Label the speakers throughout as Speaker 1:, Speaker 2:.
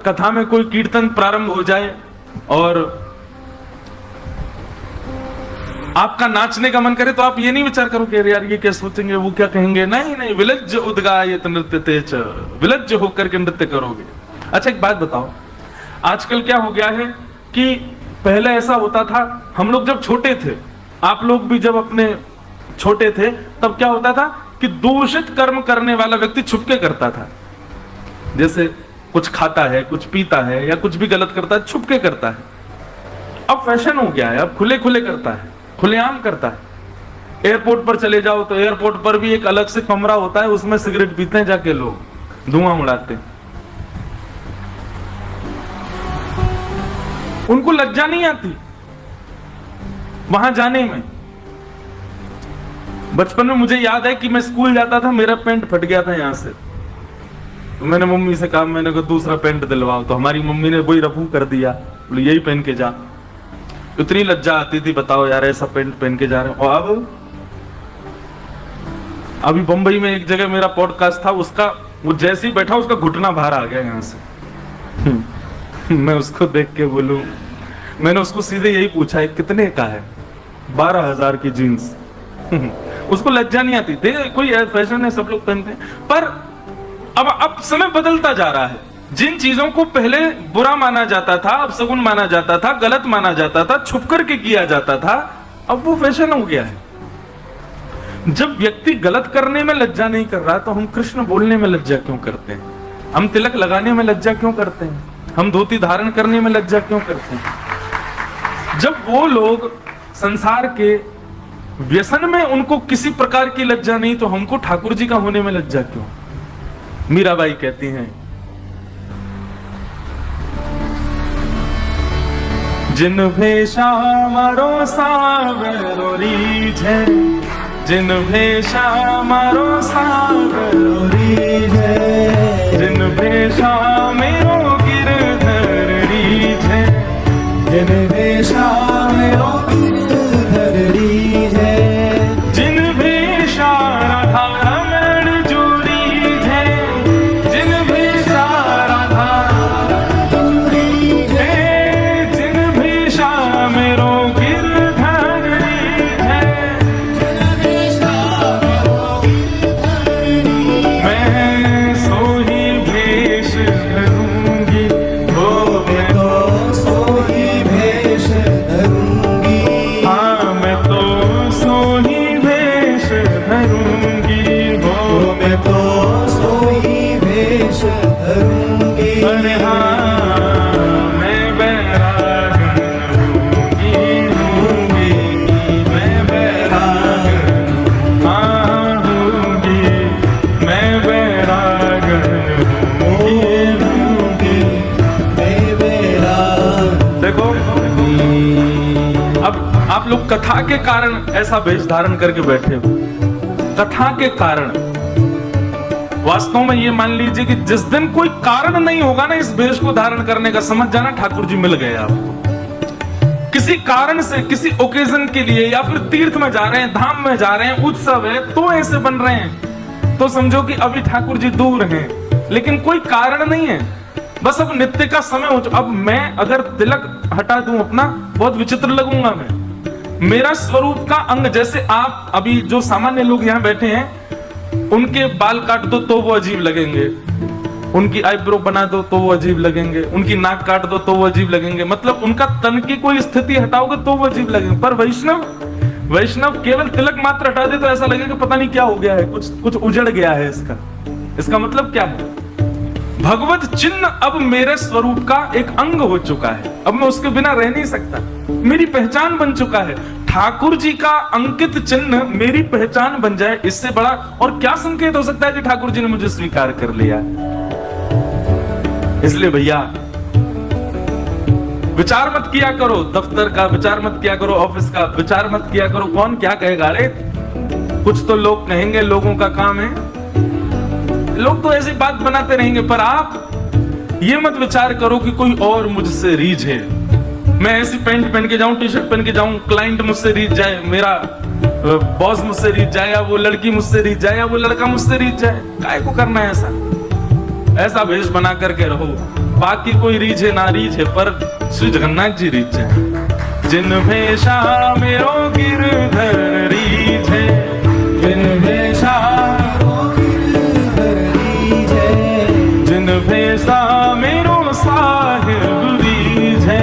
Speaker 1: कथा में कोई कीर्तन प्रारंभ हो जाए और आपका नाचने का मन करे तो आप ये नहीं विचार करो कि यार ये क्या सोचेंगे, वो क्या कहेंगे। नहीं नहीं, विलज्ज उद्गायत नृत्य तेज, विलज्ज होकर के नृत्य करोगे। अच्छा एक बात बताओ, आजकल क्या हो गया है कि पहले ऐसा होता था, हम लोग जब छोटे थे, आप लोग भी जब अपने छोटे थे तब क्या होता था कि दूषित कर्म करने वाला व्यक्ति छुपके करता था। जैसे कुछ खाता है, कुछ पीता है या कुछ भी गलत करता है, छुपके करता है। अब फैशन हो गया है, अब खुले खुले करता है, खुलेआम करता है। एयरपोर्ट पर चले जाओ तो एयरपोर्ट पर भी एक अलग से कमरा होता है, उसमें सिगरेट पीते हैं जाके लोग, धुआं उड़ाते हैं। उनको लज्जा नहीं आती वहां जाने में। बचपन में मुझे याद है कि मैं स्कूल जाता था, मेरा पैंट फट गया था यहां से, तो मैंने मम्मी से कहा, मैंने कहा दूसरा पैंट दिलवाओ, तो हमारी मम्मी ने वही रफू कर दिया, बोले यही पहन के जा। इतनी लज्जा आती थी, बताओ यार ऐसा पैंट पहन के जा रहे हो। और अब अभी बंबई में एक जगह मेरा पॉडकास्ट था, उसका वो जैसे ही बैठा उसका घुटना बाहर आ गया यहां से। मैं उसको देख के बोलूं, मैंने उसको सीधे यही पूछा है कितने का है, 12,000 की जीन्स। उसको लज्जा नहीं आती थी, कोई फैशन है, सब लोग पहनते हैं। पर अब समय बदलता जा रहा है। जिन चीजों को पहले बुरा माना जाता था, अब सगुन माना जाता था, गलत माना जाता था, छुप करके किया जाता था, अब वो फैशन हो गया है। जब व्यक्ति गलत करने में लज्जा नहीं कर रहा तो हम कृष्ण बोलने में लज्जा क्यों करते हैं? हम तिलक लगाने में लज्जा क्यों करते हैं? हम धोती धारण करने में लज्जा क्यों करते हैं? जब वो लोग संसार के व्यसन में उनको किसी प्रकार की लज्जा नहीं, तो हमको ठाकुर जी का होने में लज्जा क्यों? मीराबाई कहती हैं, जिन भेषा मारो सावरो रीझे, जिन भेषा मारो सावरो रीझे, जिन भेषा मेरो गिरधर रीझे, जिन भेषा मेरो गिरधर रीझे, जिन भेषा राधा रमण जो रीझे, जिन भेषा राधा रमण रीझे, जिन भेषा मेरो गिरधर रीझे, जिन भेषा मेरो गिरधर रीझे, मैं सोही भेष धरूंगी, हो मैं तो सोही भेष धरूंगी, हाँ मैं तो सोही भेष धरूंगी, हो मैं तो सोही भेष धरूंगी। अरे हाँ मैं बैरागन हूँगी, मैं बैरागन हाँ हूँगी, मैं बैरागन हूँगी, मैं बैरागन। देखो अब आप लोग कथा के कारण ऐसा वेश धारण करके बैठे हो, कथा के कारण। वास्तव में ये मान लीजिए कि जिस दिन कोई कारण नहीं होगा ना इस वेश को धारण करने का, समझ जाना ठाकुर जी मिल गए आपको। किसी कारण से, किसी ओकेजन के लिए, या फिर तीर्थ में जा रहे हैं, धाम में जा रहे हैं, उत्सव है तो ऐसे बन रहे हैं, तो समझो कि अभी ठाकुर जी दूर हैं, लेकिन कोई कारण नहीं है, बस अब नित्य का समय हो चुका। अब मैं अगर तिलक हटा दूं अपना, बहुत विचित्र लगूंगा मैं। मेरा स्वरूप का अंग, जैसे आप अभी जो सामान्य लोग यहाँ बैठे हैं, उनके बाल काट दो तो वो अजीब लगेंगे, उनकी आईब्रो बना दो तो वो अजीब लगेंगे, उनकी नाक काट दो तो वो अजीब लगेंगे, मतलब उनका तन की कोई स्थिति हटाओगे तो वो अजीब लगेंगे। पर वैष्णव केवल तिलक मात्र हटा दे तो ऐसा लगेगा पता नहीं क्या हो गया है, कुछ उजड़ गया है। इसका मतलब क्या है? भगवत चिन्ह अब मेरे स्वरूप का एक अंग हो चुका है, अब मैं उसके बिना रह नहीं सकता, मेरी पहचान बन चुका है। ठाकुर जी का अंकित चिन्ह मेरी पहचान बन जाए, इससे बड़ा और क्या संकेत हो सकता है कि ठाकुर जी ने मुझे स्वीकार कर लिया। इसलिए भैया विचार मत किया करो, दफ्तर का विचार मत किया करो, ऑफिस का विचार मत किया करो, कौन क्या कहेगा। अरे कुछ तो लोग कहेंगे, लोगों का काम है, लोग तो ऐसी बात बनाते रहेंगे, पर आप ये मत विचार करो कि कोई और मुझसे रीझे, मैं ऐसी पैंट पहन के जाऊं, टी शर्ट पहन के जाऊं, क्लाइंट मुझसे रीझ जाए, मेरा बॉस मुझसे रीझ जाए, या वो लड़की मुझसे रीझ जाए, या वो लड़का मुझसे रीझ जाए। काहे को करना है ऐसा? ऐसा भेष बना करके रहो बाकी कोई रीझे ना रीझे, पर श्री जगन्नाथ जी रीझे। जिन भेषा मेरो गिरधर रीझे, जिन भेषा जिन भेषा मेरो साहिब रीझे,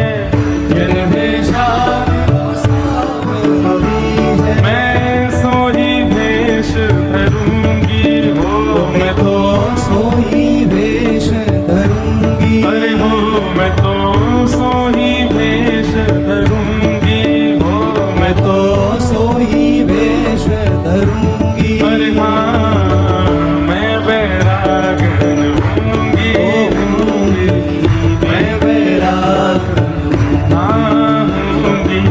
Speaker 1: जिन भेषा मैं सोही भेष धरूंगी हो, मैं तो
Speaker 2: सोही भेष धरूंगी,
Speaker 1: अरे हो मैं तो सोही भेष धरूंगी हो, मैं तो
Speaker 2: सोही भेष धरूंगी।
Speaker 1: अरे हाँ मैं बैरागन होंगी,
Speaker 2: मैं बैरागन
Speaker 1: होंगी,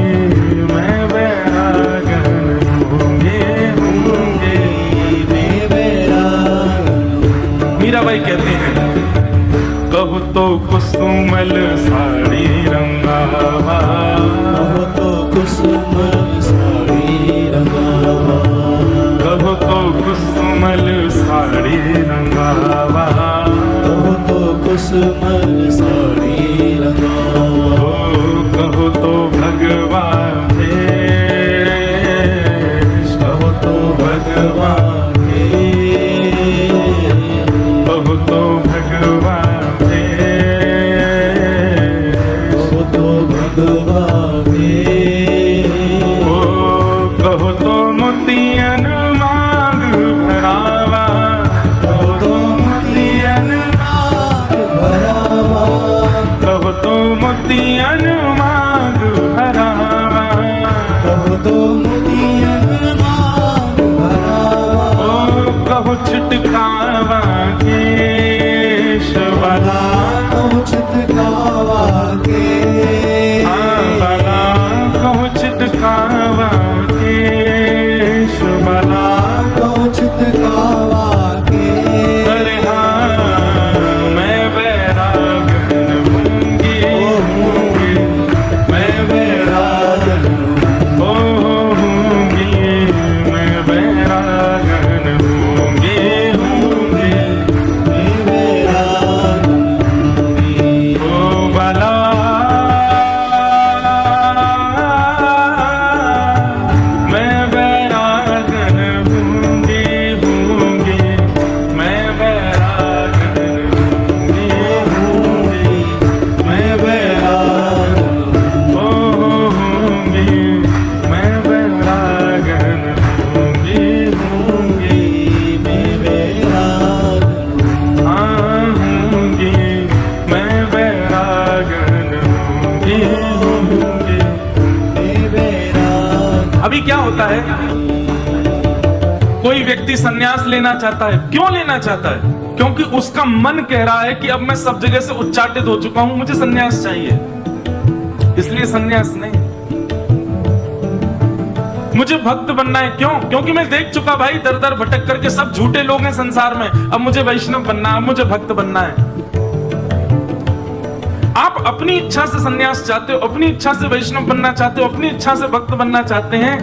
Speaker 1: मैं बैरागन होंगे।
Speaker 2: मैं बैरागन।
Speaker 1: मीराबाई कहते हैं, कहू तो कुसुमल साड़ी रंगावा,
Speaker 2: कहो तो कुसुमल साड़ी रंगावा,
Speaker 1: कहू तो कुसुमल साड़ी रंगावा,
Speaker 2: कहो तो कुसुमल साड़ी रंगावा,
Speaker 1: ओ कहू तो भगवान भेष,
Speaker 2: कहो तो भगवान
Speaker 1: कहू तो भगवान भेष,
Speaker 2: कहो तो भगवान
Speaker 1: ओ कहू तो मोतियन मांग भरावा, कहू तो मोतियन
Speaker 2: भरावा,
Speaker 1: कहू तो मोतियन मांग भरावा,
Speaker 2: कहो तो मोतियन मांग भरावा,
Speaker 1: ओ कहू छिटकावा केशवला,
Speaker 2: कहो छिटकावा के,
Speaker 1: बला कहू छिटकावा केशवला,
Speaker 2: कहो छिटकावा के।
Speaker 1: अरे हाँ मैं बैरागन होंगी, मैं बैरागन होंगी, मैं बैरागन होंगी,
Speaker 2: मैं बैरागन
Speaker 1: ओ बला मैं बैरागन होंगी, मैं बैरागन होंगी, मैं बैरागन होंगी, मैं बैरागन होंगी,
Speaker 2: मैं बैरागन
Speaker 1: हाँ होंगी, मैं बैरागन होंगी।
Speaker 2: मैं बैरागन।
Speaker 1: अभी क्या होता है, कोई व्यक्ति संन्यास लेना चाहता है, क्यों लेना चाहता है? क्योंकि उसका मन कह रहा है कि अब मैं सब जगह से उच्चाटित हो चुका हूं, मुझे संन्यास चाहिए, इसलिए संन्यास नहीं। मुझे भक्त बनना है, क्यों? क्योंकि मैं देख चुका भाई दर दर भटक करके सब झूठे लोग हैं संसार में, अब मुझे वैष्णव बनना है, अब मुझे भक्त बनना है। आप अपनी इच्छा से संन्यास चाहते हो, अपनी इच्छा से वैष्णव बनना चाहते हो, अपनी इच्छा से भक्त बनना चाहते हैं,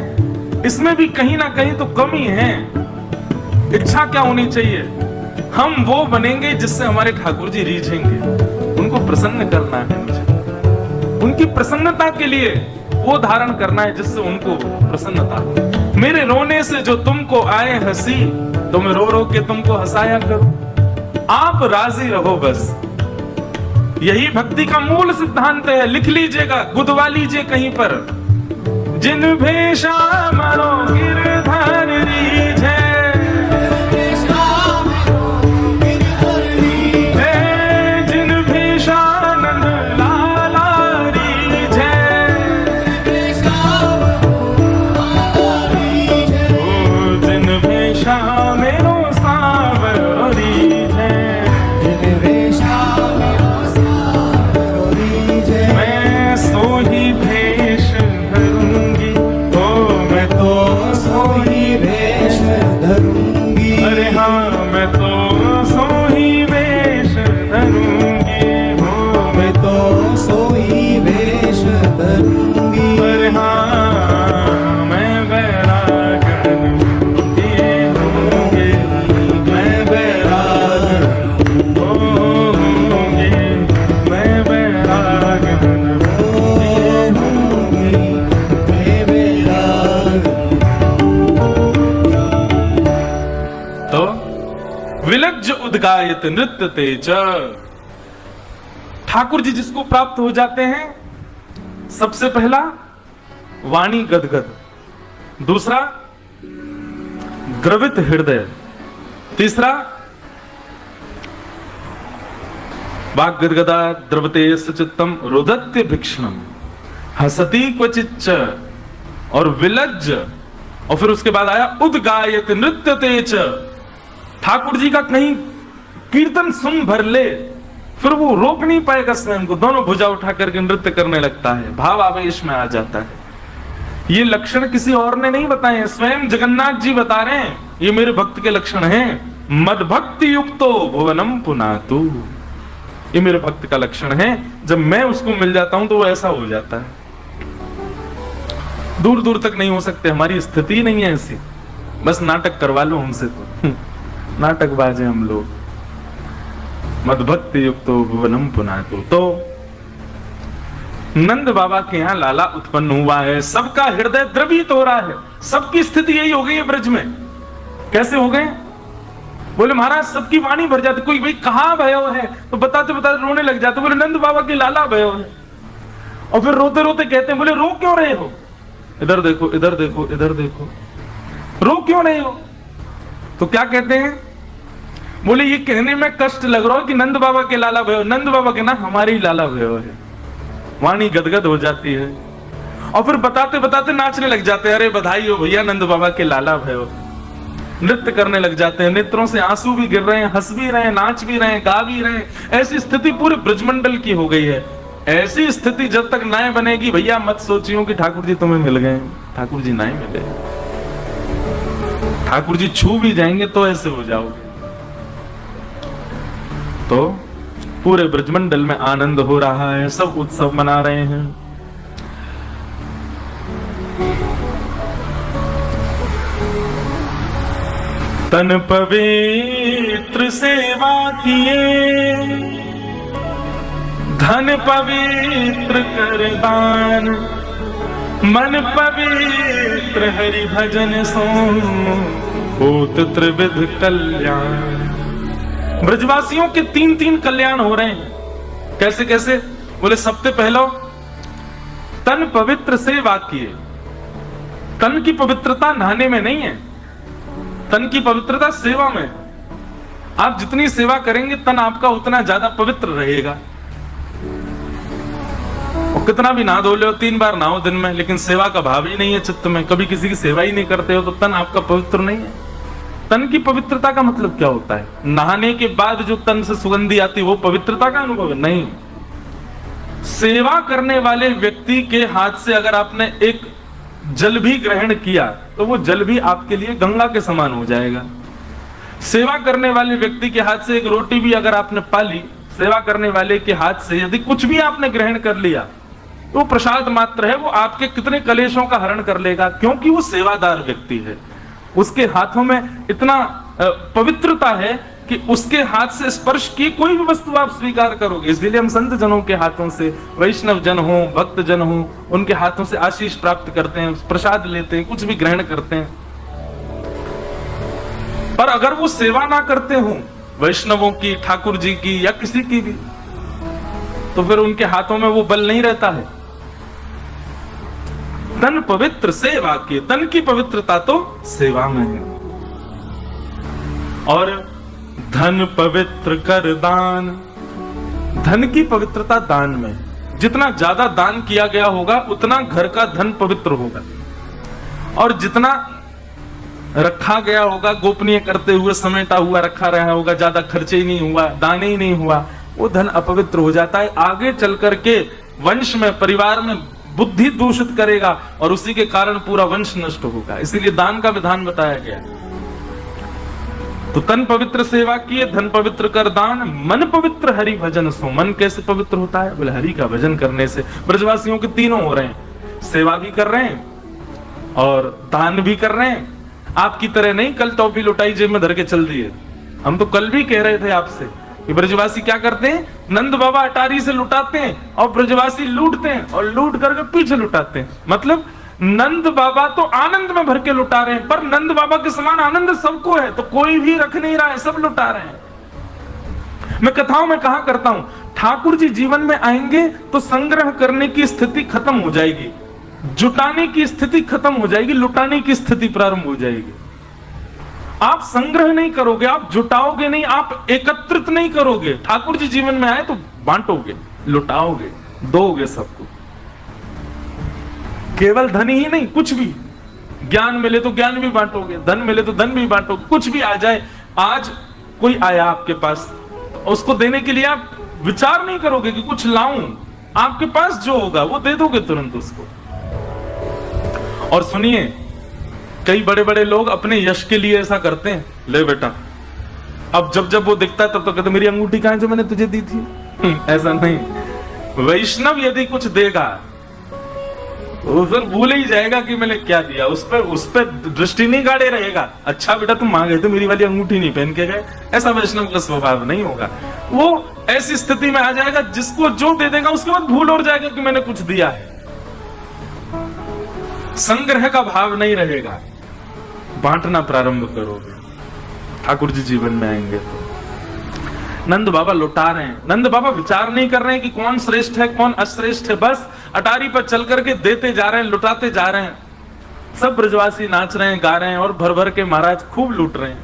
Speaker 1: इसमें भी कहीं ना कहीं तो कमी है। इच्छा क्या होनी चाहिए? हम वो बनेंगे जिससे हमारे ठाकुर जी रीझेंगे, उनको प्रसन्न करना है मुझे, उनकी प्रसन्नता के लिए वो धारण करना है जिससे उनको प्रसन्नता हो। मेरे रोने से जो तुमको आए हंसी, तो मैं रो रो के तुमको हंसाया करूं, आप राजी रहो बस। यही भक्ति का मूल सिद्धांत है, लिख लीजिएगा, गुदवा लीजिए कहीं पर। जिन भेषा मरो गिरधर रीझे, जिन भेषा नंद लाला रीझे, ओ जिन भेषा मेरो सावर रीझे, मैं सोही भेष धरूंगी, ओ मैं तो उद्गायत नृत्य तेज। ठाकुर जी जिसको प्राप्त हो जाते हैं, सबसे पहला वाणी गदगद, दूसरा द्रवित हृदय, तीसरा वाग गदगदा द्रवते सचित्तम रुदत्य भिक्षणम हसती क्वचिच्च और विलज्ज, और फिर उसके बाद आया उद्गायत नृत्य तेज। ठाकुर जी का कहीं कीर्तन सुन भर ले, फिर वो रोक नहीं पाएगा स्वयं को, दोनों भुजा उठा करके नृत्य करने लगता है, भाव आवेश में आ जाता है। ये लक्षण किसी और ने नहीं बताए हैं, स्वयं जगन्नाथ जी बता रहे हैं, ये मेरे भक्त के लक्षण हैं। मद भक्ति युक्तो भुवनम पुनातु, ये मेरे भक्त का लक्षण है। जब मैं उसको मिल जाता हूं तो वो ऐसा हो जाता है। दूर दूर तक नहीं हो सकते, हमारी स्थिति नहीं है ऐसी, बस नाटक करवा लो हमसे तो नाटकबाज हैं हम लोग। मद भक्ति युक्तो भुवनम पुनातु। तो नंद बाबा के यहां लाला उत्पन्न हुआ है, सबका हृदय द्रवित हो रहा है, सबकी स्थिति यही हो गई है ब्रज में। कैसे हो गए? बोले महाराज सबकी वाणी भर जाती, कोई भाई कहां भयो है तो बताते बताते रोने लग जाते, बोले नंद बाबा के लाला भयो है। और फिर रोते रोते कहते हैं, बोले रो क्यों रहे हो? इधर देखो इधर देखो इधर देखो, रो क्यों रहे हो? तो क्या कहते हैं? बोले ये कहने में कष्ट लग रहा हो कि नंद बाबा के लाला भयो, नंद बाबा के ना हमारे ही लाला भयो है। वाणी गदगद हो जाती है और फिर बताते बताते नाचने लग जाते हैं, अरे बधाई हो भैया नंद बाबा के लाला भयो। नृत्य करने लग जाते हैं, नेत्रों से आंसू भी गिर रहे हैं, हंस भी रहे हैं, नाच भी रहे हैं, गा भी रहे हैं। ऐसी स्थिति पूरे ब्रजमंडल की हो गई है। ऐसी स्थिति जब तक ना बनेगी भैया मत सोचियो कि ठाकुर जी तुम्हें मिल गए। ठाकुर जी ना मिले, ठाकुर जी छू भी जाएंगे तो ऐसे हो जाओगे। तो पूरे ब्रजमंडल में आनंद हो रहा है, सब उत्सव मना रहे हैं। तन पवित्र सेवा किए, धन पवित्र कर दान, मन पवित्र हरि भजन सो होत त्रिविध कल्याण। ब्रजवासियों के तीन तीन कल्याण हो रहे हैं। कैसे कैसे? बोले सबसे पहला तन पवित्र सेवा किए। तन की पवित्रता नहाने में नहीं है, तन की पवित्रता सेवा में। आप जितनी सेवा करेंगे तन आपका उतना ज्यादा पवित्र रहेगा। और कितना भी नहा धो लो, 3 बार नहाओ दिन में, लेकिन सेवा का भाव ही नहीं है चित्त में, कभी किसी की सेवा ही नहीं करते हो, तो तन आपका पवित्र नहीं है। तन की पवित्रता का मतलब क्या होता है? नहाने के बाद जो तन से सुगंधी आती है वो पवित्रता का अनुभव है? नहीं। सेवा करने वाले व्यक्ति के हाथ से अगर आपने एक जल भी ग्रहण किया तो वो जल भी आपके लिए गंगा के समान हो जाएगा। सेवा करने वाले व्यक्ति के हाथ से एक रोटी भी अगर आपने पा ली, सेवा करने वाले के हाथ से यदि कुछ भी आपने ग्रहण कर लिया तो वो प्रसाद मात्र है, वो आपके कितने कलेशों का हरण कर लेगा, क्योंकि वो सेवादार व्यक्ति है। उसके हाथों में इतना पवित्रता है कि उसके हाथ से स्पर्श की कोई भी वस्तु आप स्वीकार करोगे। इसलिए हम संत जनों के हाथों से, वैष्णव जन हो, भक्त जन हो, उनके हाथों से आशीष प्राप्त करते हैं, प्रसाद लेते हैं, कुछ भी ग्रहण करते हैं। पर अगर वो सेवा ना करते हो वैष्णवों की, ठाकुर जी की या किसी की भी, तो फिर उनके हाथों में वो बल नहीं रहता है। तन पवित्र सेवा की, तन की पवित्रता तो सेवा में है। और धन पवित्र कर दान, धन की पवित्रता दान में। जितना ज्यादा दान किया गया होगा उतना घर का धन पवित्र होगा, और जितना रखा गया होगा गोपनीय करते हुए, समेटा हुआ रखा रहा होगा, ज्यादा खर्चे ही नहीं हुआ, दान ही नहीं हुआ, वो धन अपवित्र हो जाता है। आगे चल करके वंश में, परिवार में बुद्धि दूषित करेगा और उसी के कारण पूरा वंश नष्ट होगा। इसीलिए दान का विधान बताया गया। तो तन पवित्र सेवा किए, धन पवित्र कर दान, मन पवित्र हरि भजन सो। मन कैसे पवित्र होता है? बोले हरि का भजन करने से। ब्रजवासियों के तीनों हो रहे हैं, सेवा भी कर रहे हैं और दान भी कर रहे हैं। आपकी तरह नहीं कल टॉफी लुटाई जेब में धर के चल दिए। हम तो कल भी कह रहे थे आपसे कि ब्रजवासी क्या करते हैं, नंद बाबा अटारी से लुटाते हैं और ब्रजवासी लूटते हैं और लूट करके पीछे लुटाते हैं। मतलब नंद बाबा तो आनंद में भर के लुटा रहे हैं, पर नंद बाबा के समान आनंद सबको है, तो कोई भी रख नहीं रहा है, सब लुटा रहे हैं। मैं कथाओं में कहा करता हूं, ठाकुर जी जीवन में आएंगे तो संग्रह करने की स्थिति खत्म हो जाएगी, जुटाने की स्थिति खत्म हो जाएगी, लुटाने की स्थिति प्रारंभ हो जाएगी। आप संग्रह नहीं करोगे, आप जुटाओगे नहीं, आप एकत्रित नहीं करोगे। ठाकुर जी जीवन में आए तो बांटोगे, लुटाओगे, दोगे सबको। केवल धन ही नहीं, कुछ भी, ज्ञान मिले तो ज्ञान भी बांटोगे, धन मिले तो धन भी बांटोगे, कुछ भी आ जाए। आज कोई आया आपके पास, उसको देने के लिए आप विचार नहीं करोगे कि कुछ लाऊं, आपके पास जो होगा वो दे दोगे तुरंत उसको। और सुनिए, कई बड़े बड़े लोग अपने यश के लिए ऐसा करते हैं, ले बेटा, अब जब जब वो दिखता है तब तो कहते मेरी अंगूठी कहां है जो मैंने तुझे दी थी। ऐसा नहीं, वैष्णव यदि कुछ देगा वो फिर भूल ही जाएगा कि मैंने क्या दिया, उस पर दृष्टि नहीं गाड़े रहेगा। अच्छा बेटा तुम मांगे तो मेरी वाली अंगूठी नहीं पहन के गए, ऐसा वैष्णव का स्वभाव नहीं होगा। वो ऐसी स्थिति में आ जाएगा जिसको जो दे देगा उसके बाद भूल और जाएगा कि मैंने कुछ दिया है। संग्रह का भाव नहीं रहेगा, बांटना प्रारंभ करोगे। ठाकुर जी जीवन में आएंगे तो नंद बाबा लुटा रहे हैं। नंद बाबा विचार नहीं कर रहे हैं कि कौन श्रेष्ठ है कौन अश्रेष्ठ है, बस अटारी पर चल करके देते जा रहे हैं, लुटाते जा रहे हैं। सब ब्रजवासी नाच रहे हैं, गा रहे हैं और भर भर के महाराज खूब लूट रहे हैं।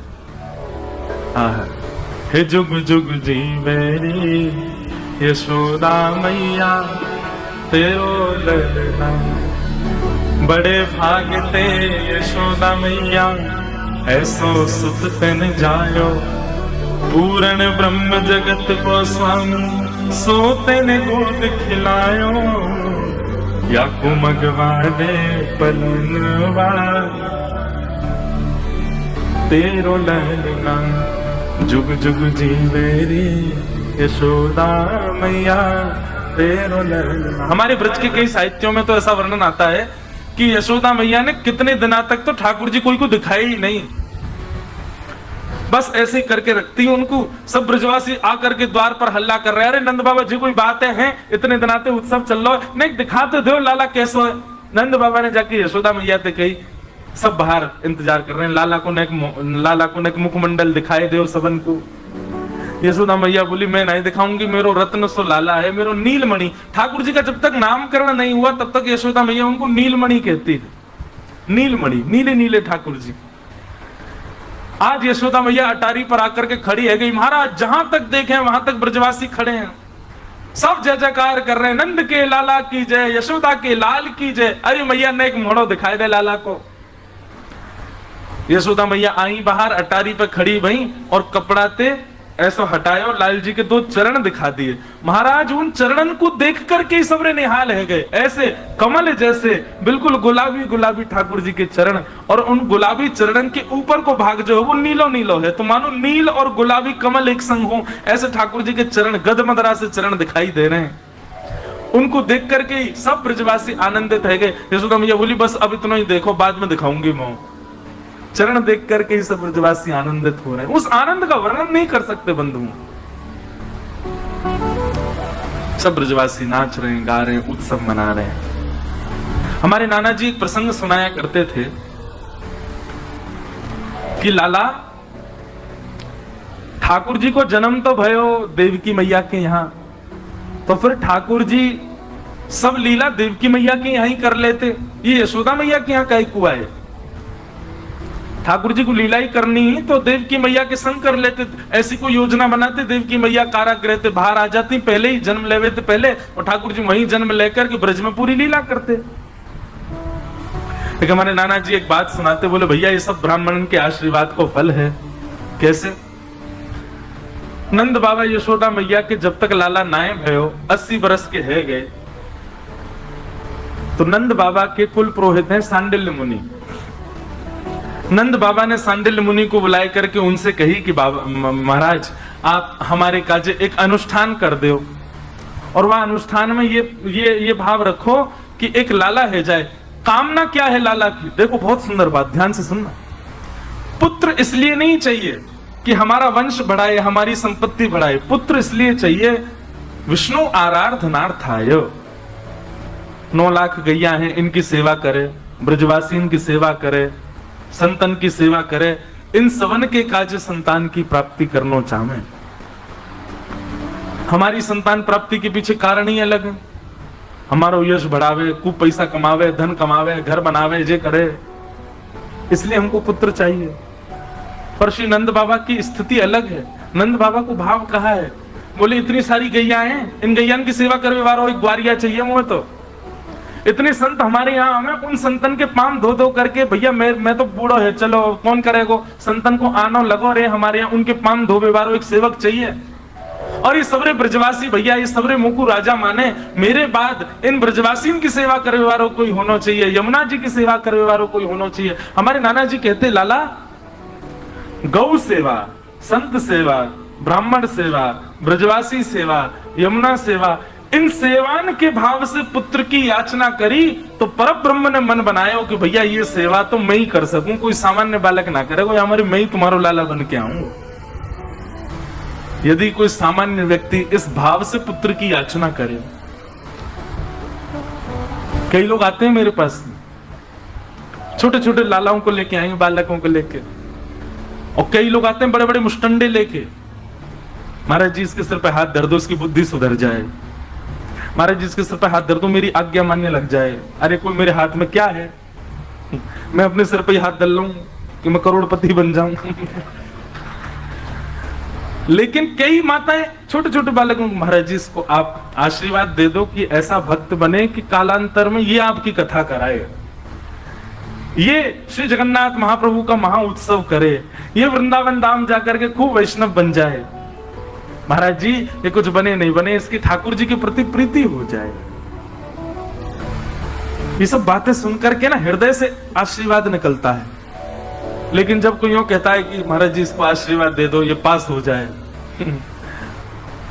Speaker 1: हे जुग जुग जीवेरी यशोदा मैया तेरो ललना, बड़े भाग ते यशोदा मैया ऐसो सुत तन जायो, पूर्ण ब्रह्म जगत को स्वामी सोते ने गोद खिलायो, या कुमगवा दे पलनवा तेरो ललना, जुग जुग जीवेरी यशोदा मैया तेरो ललना। हमारे ब्रज के कई साहित्यों में तो ऐसा वर्णन आता है कि यशोदा मैया ने कितने दिनों तक तो ठाकुर जी कोई को दिखाई ही नहीं, बस ऐसे करके रखती है उनको। सब ब्रजवासी आकर के द्वार पर हल्ला कर रहे हैं, अरे नंद बाबा जी कोई बात है, इतने दिन आते उत्सव चल रहा है, नहीं दिखाते दो लाला कैसो है। नंद बाबा ने जाके यशोदा मैया से कही, सब बाहर इंतजार कर रहे हैं, लाला को एक मुखमंडल दिखाई दो सबन को। यशोदा मैया बोली मैं नहीं दिखाऊंगी, मेरो रत्न सो लाला है, मेरो नीलमणि। ठाकुर जी का जब तक नामकरण नहीं हुआ तब तक यशोदा मैया उनको नीलमणि कहती थी। नीलमणि, नीले नीले ठाकुर जी। आज यशोदा मैया अटारी पर आकर के खड़ी है गई, महाराज जहां तक देखें वहां तक ब्रजवासी खड़े हैं, सब जय जयकार कर रहे हैं, नंद के लाला की जय, यशोदा के लाल की जय। अरे मैया ने एक मोड़ो दिखाई दे लाला को। यशोदा मैया आई बाहर, अटारी पर खड़ी भई और कपड़ा ते ऐसा हटाया और लाल जी के दो चरण दिखा दिए। महाराज उन चरणन को देख करके सबरे निहाल है गए, ऐसे कमल जैसे बिल्कुल गुलाबी गुलाबी ठाकुर जी के चरण, और उन गुलाबी चरणन के ऊपर को भाग जो है वो नीलो नीलो है, तो मानो नील और गुलाबी कमल एक संग हो, ऐसे ठाकुर जी के चरण गदमदरा से चरण दिखाई दे रहे हैं। उनको देख करके सब ब्रजवासी आनंदित है गए। यशोदा मैया बोली बस अब इतना ही देखो, बाद में दिखाऊंगी मैं। चरण देख करके ही सब ब्रजवासी आनंदित हो रहे हैं। उस आनंद का वर्णन नहीं कर सकते बंधुओं। सब ब्रजवासी नाच रहे हैं, गा रहे हैं, उत्सव मना रहे हैं। हमारे नाना जी एक प्रसंग सुनाया करते थे कि लाला ठाकुर जी को जन्म तो भयो देवकी मैया के यहाँ, तो फिर ठाकुर जी सब लीला देवकी मैया के यहाँ ही कर लेते, ये यशोदा मैया के यहाँ कहीं कुआ है। ठाकुर जी को लीला ही करनी ही तो देवकी मैया के संग कर लेते, ऐसी कोई योजना बनाते, देवकी मैया कारागृह से बाहर आ जाती, पहले ही जन्म लेवे थे पहले, और ठाकुर जी वहीं जन्म लेकर के ब्रज में पूरी लीला करते। लेकिन हमारे नाना जी एक बात सुनाते, बोले भैया ये सब ब्राह्मण के आशीर्वाद को फल है। कैसे? नंद बाबा यशोदा मैया के जब तक लाला नाय भयो 80 बरस के है गए, तो नंद बाबा के कुल पुरोहित हैं सांडिल्य मुनि। नंद बाबा ने सांडिल्य मुनि को बुलाए करके उनसे कही कि बाबा महाराज आप हमारे काजे एक अनुष्ठान कर दो, और वह अनुष्ठान में ये भाव रखो कि एक लाला है जाए। कामना क्या है लाला की? देखो बहुत सुंदर बात, ध्यान से सुनना। पुत्र इसलिए नहीं चाहिए कि हमारा वंश बढ़ाए, हमारी संपत्ति बढ़ाए, पुत्र इसलिए चाहिए विष्णु आराधनार्थाय। 9 लाख गैया हैं, इनकी सेवा करे, ब्रजवासी इनकी सेवा करे, संतन की सेवा करे, इन सवन के काज संतान की प्राप्ति करनो चाहे। हमारी संतान प्राप्ति के पीछे कारण ही अलग है। हमारो यश बढ़ावे, खूब पैसा कमावे, धन कमावे, घर बनावे, जे करे, इसलिए हमको पुत्र चाहिए। पर श्री नंद बाबा की स्थिति अलग है। नंद बाबा को भाव कहा है, बोले इतनी सारी गैया हैं, इन गैयान की सेवा करने वालों एक ग्वारिया चाहिए मुझे। तो इतने संत हमारे यहाँ, हमें उन संतन के पाम धो धो करके, भैया मैं तो बूढ़ो है, चलो कौन करेगा, संतन को आनो लगो रे, हमारे यहाँ उनके पाम धोबे वालों एक सेवक चाहिए। और ये सबरे ब्रजवासी भैया, ये सबरे मुकु राजा माने, मेरे बाद इन ब्रजवासी की सेवा करने वालों कोई होना चाहिए, यमुना जी की सेवा करने वालों कोई होना चाहिए। हमारे नाना जी कहते, लाला गौ सेवा, संत सेवा, ब्राह्मण सेवा, ब्रजवासी सेवा, यमुना सेवा, इन सेवान के भाव से पुत्र की याचना करी तो परब्रह्म ने मन बनाया कि भैया ये सेवा तो मैं ही कर सकूं, कोई सामान्य बालक ना करेगा, हमारे मैं ही तुम्हारो लाला बन के आऊं। यदि कोई सामान्य व्यक्ति इस भाव से पुत्र की याचना करे, कई लोग आते हैं मेरे पास, छोटे छोटे लालाओं को लेके आएंगे, बालकों को लेके, और कई लोग आते हैं बड़े बड़े मुष्टंडे लेके, महाराज जी इसके सिर पे हाथ दर्द, उसकी बुद्धि सुधर जाए, महाराज जी इसके सिर पे हाथ दर्द, मेरी आज्ञा मानने लग जाए। अरे कोई मेरे हाथ में क्या है, मैं अपने सिर पे हाथ डाल लूं कि मैं करोड़पति बन जाऊं। लेकिन कई माताएं छोटे छोटे बालकों को, महाराज जी इसको आप आशीर्वाद दे दो कि ऐसा भक्त बने कि कालांतर में ये आपकी कथा कराए, ये श्री जगन्नाथ महाप्रभु का महा उत्सव करे, ये वृंदावन धाम जाकर के खूब वैष्णव बन जाए। महाराज जी ये कुछ बने नहीं बने, इसकी ठाकुर जी के प्रति प्रीति हो जाए। ये सब बातें सुनकर के ना हृदय से आशीर्वाद निकलता है। लेकिन जब कोई यूं कहता है कि महाराज जी इसको आशीर्वाद दे दो ये पास हो जाए,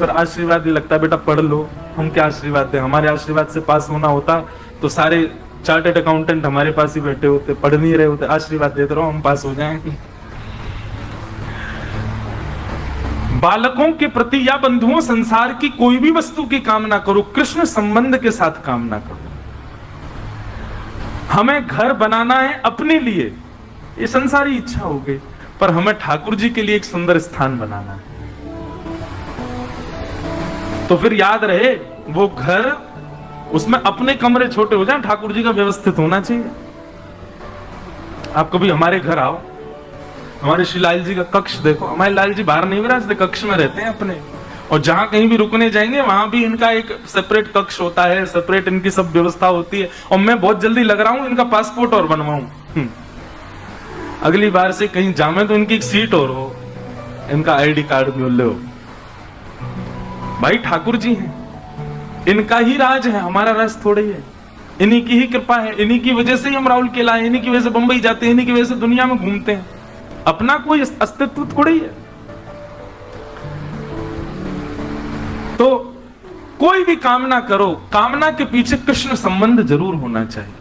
Speaker 1: पर आशीर्वाद ही लगता है, बेटा पढ़ लो, हम क्या आशीर्वाद दें, हमारे आशीर्वाद से पास होना होता तो सारे चार्टर्ड अकाउंटेंट हमारे पास ही बैठे होते, पढ़ नहीं रहे होते, आशीर्वाद देते रहो हम पास हो जाएं। बालकों के प्रति या बंधुओं संसार की कोई भी वस्तु की कामना करो, कृष्ण संबंध के साथ कामना करो। हमें घर बनाना है अपने लिए, ये संसारी इच्छा हो गई, पर हमें ठाकुर जी के लिए एक सुंदर स्थान बनाना है। तो फिर याद रहे वो घर, उसमें अपने कमरे छोटे हो जाए, ठाकुर जी का व्यवस्थित होना चाहिए। आप कभी हमारे घर आओ, हमारे श्री लाल जी का कक्ष देखो, हमारे लाल जी बाहर नहीं विराजते, कक्ष में रहते हैं अपने, और जहां कहीं भी रुकने जाएंगे वहां भी इनका एक सेपरेट कक्ष होता है, सेपरेट इनकी सब व्यवस्था होती है। और मैं बहुत जल्दी लग रहा हूं इनका पासपोर्ट और बनवाऊं, अगली बार से कहीं जामे तो इनकी एक सीट और हो, इनका आईडी कार्ड भी ले हो। भाई ठाकुर जी हैं, इनका ही राज है, हमारा राज थोड़े ही है, इन्हीं की ही कृपा है, इन्हीं की वजह से ही हम राहुल केला है, इन्हीं की वजह से बंबई जाते हैं, इन्हीं की वजह से दुनिया में घूमते हैं, अपना कोई अस्तित्व थोड़ा ही है। तो कोई भी कामना करो, कामना के पीछे कृष्ण संबंध जरूर होना चाहिए।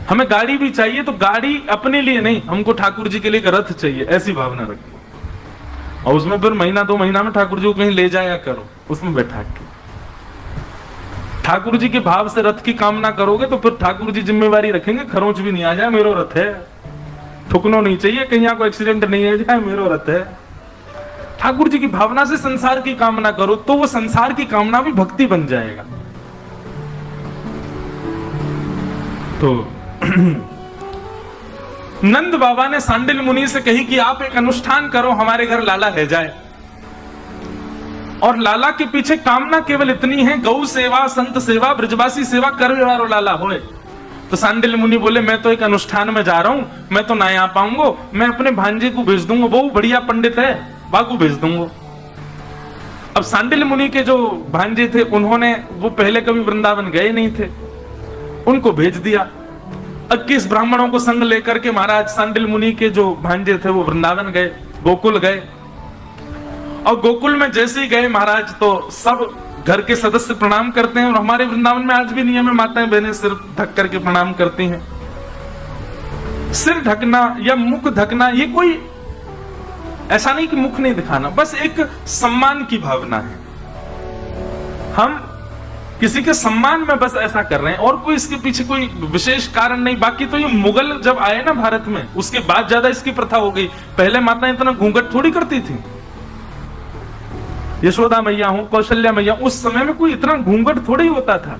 Speaker 1: हमें गाड़ी भी चाहिए तो गाड़ी अपने लिए नहीं, हमको ठाकुर जी के लिए एक रथ चाहिए, ऐसी भावना रखो, और उसमें फिर महीना 2 महीना में ठाकुर जी को कहीं ले जाया करो, उसमें बैठा के ठाकुर जी के भाव से रथ की कामना करोगे तो फिर ठाकुर जी जिम्मेवारी रखेंगे, खरोंच भी नहीं आ जाए, मेरो रथ है, ठुकनो नहीं चाहिए, कहीं कोई एक्सीडेंट नहीं हो जाए, मेरो रथ है। ठाकुर जी की भावना से संसार की कामना करो तो वो संसार की कामना भी भक्ति बन जाएगा। तो नंद बाबा ने सांडिल मुनि से कही कि आप एक अनुष्ठान करो, हमारे घर लाला रह जाए, और लाला के पीछे कामना केवल इतनी है, गौ सेवा, संत सेवा, ब्रजवासी सेवा करने वाला लाला होए। तो सांडिल मुनि बोले मैं तो एक अनुष्ठान में जा रहा हूं, मैं तो ना आ पाऊंगा, मैं अपने भांजे को भेज दूंगा, वो बढ़िया पंडित है, बाकू भेज दूंगा। अब सांडिल मुनि के जो भांजे थे उन्होंने, वो पहले कभी वृंदावन गए नहीं थे, उनको भेज दिया। 21 ब्राह्मणों को संग लेकर के महाराज सांडिल मुनि के जो भांजे थे वो वृंदावन गए, गोकुल गए, और गोकुल में जैसे ही गए महाराज तो सब घर के सदस्य प्रणाम करते हैं, और हमारे वृंदावन में आज भी नियम है, माताएं बहनें सिर ढक करके प्रणाम करती हैं। सिर ढकना या मुख ढकना ये कोई ऐसा नहीं कि मुख नहीं दिखाना, बस एक सम्मान की भावना है, हम किसी के सम्मान में बस ऐसा कर रहे हैं, और कोई इसके पीछे कोई विशेष कारण नहीं। बाकी तो ये मुगल जब आए ना भारत में, उसके बाद ज्यादा इसकी प्रथा हो गई, पहले माताएं इतना घूंघट थोड़ी करती थी। यशोदा मैया हो, कौशल्या मैया, उस समय में कोई इतना घूंघट थोड़ी होता था।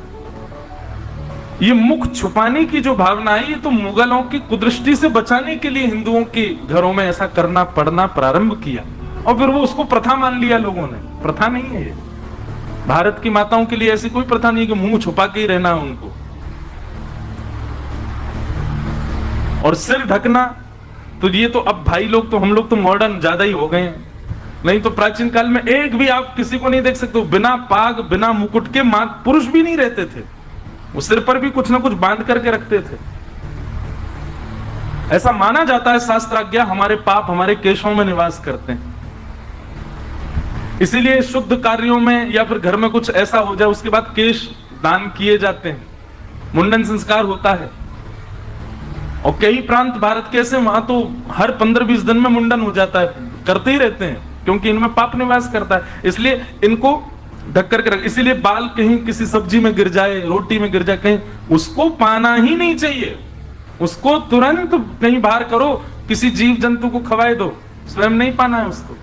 Speaker 1: ये मुख छुपाने की जो भावना है, ये तो मुगलों की कुदृष्टि से बचाने के लिए हिंदुओं के घरों में ऐसा करना पड़ना प्रारंभ किया, और फिर वो उसको प्रथा मान लिया लोगों ने। प्रथा नहीं है ये। भारत की माताओं के लिए ऐसी कोई प्रथा नहीं है कि मुंह छुपा के ही रहना है उनको। और सिर ढकना, तो ये तो अब भाई लोग तो, हम लोग तो मॉडर्न ज्यादा ही हो गए हैं। नहीं तो प्राचीन काल में एक भी आप किसी को नहीं देख सकते, बिना पाग बिना मुकुट के पुरुष भी नहीं रहते थे। वो सिर पर भी कुछ ना कुछ बांध करके रखते थे। ऐसा माना जाता है, शास्त्राज्ञा, हमारे पाप हमारे केशों में निवास करते हैं। इसीलिए शुद्ध कार्यों में या फिर घर में कुछ ऐसा हो जाए, उसके बाद केश दान किए जाते हैं, मुंडन संस्कार होता है। और कई प्रांत भारत के ऐसे, वहां तो हर 15-20 दिन में मुंडन हो जाता है, करते ही रहते हैं, क्योंकि इनमें पाप निवास करता है, इसलिए इनको ढक करके रख। इसीलिए बाल कहीं किसी सब्जी में गिर जाए, रोटी में गिर जाए, कहीं उसको पाना ही नहीं चाहिए। उसको तुरंत कहीं बाहर करो, किसी जीव जंतु को खवाए दो, स्वयं नहीं पाना है उसको,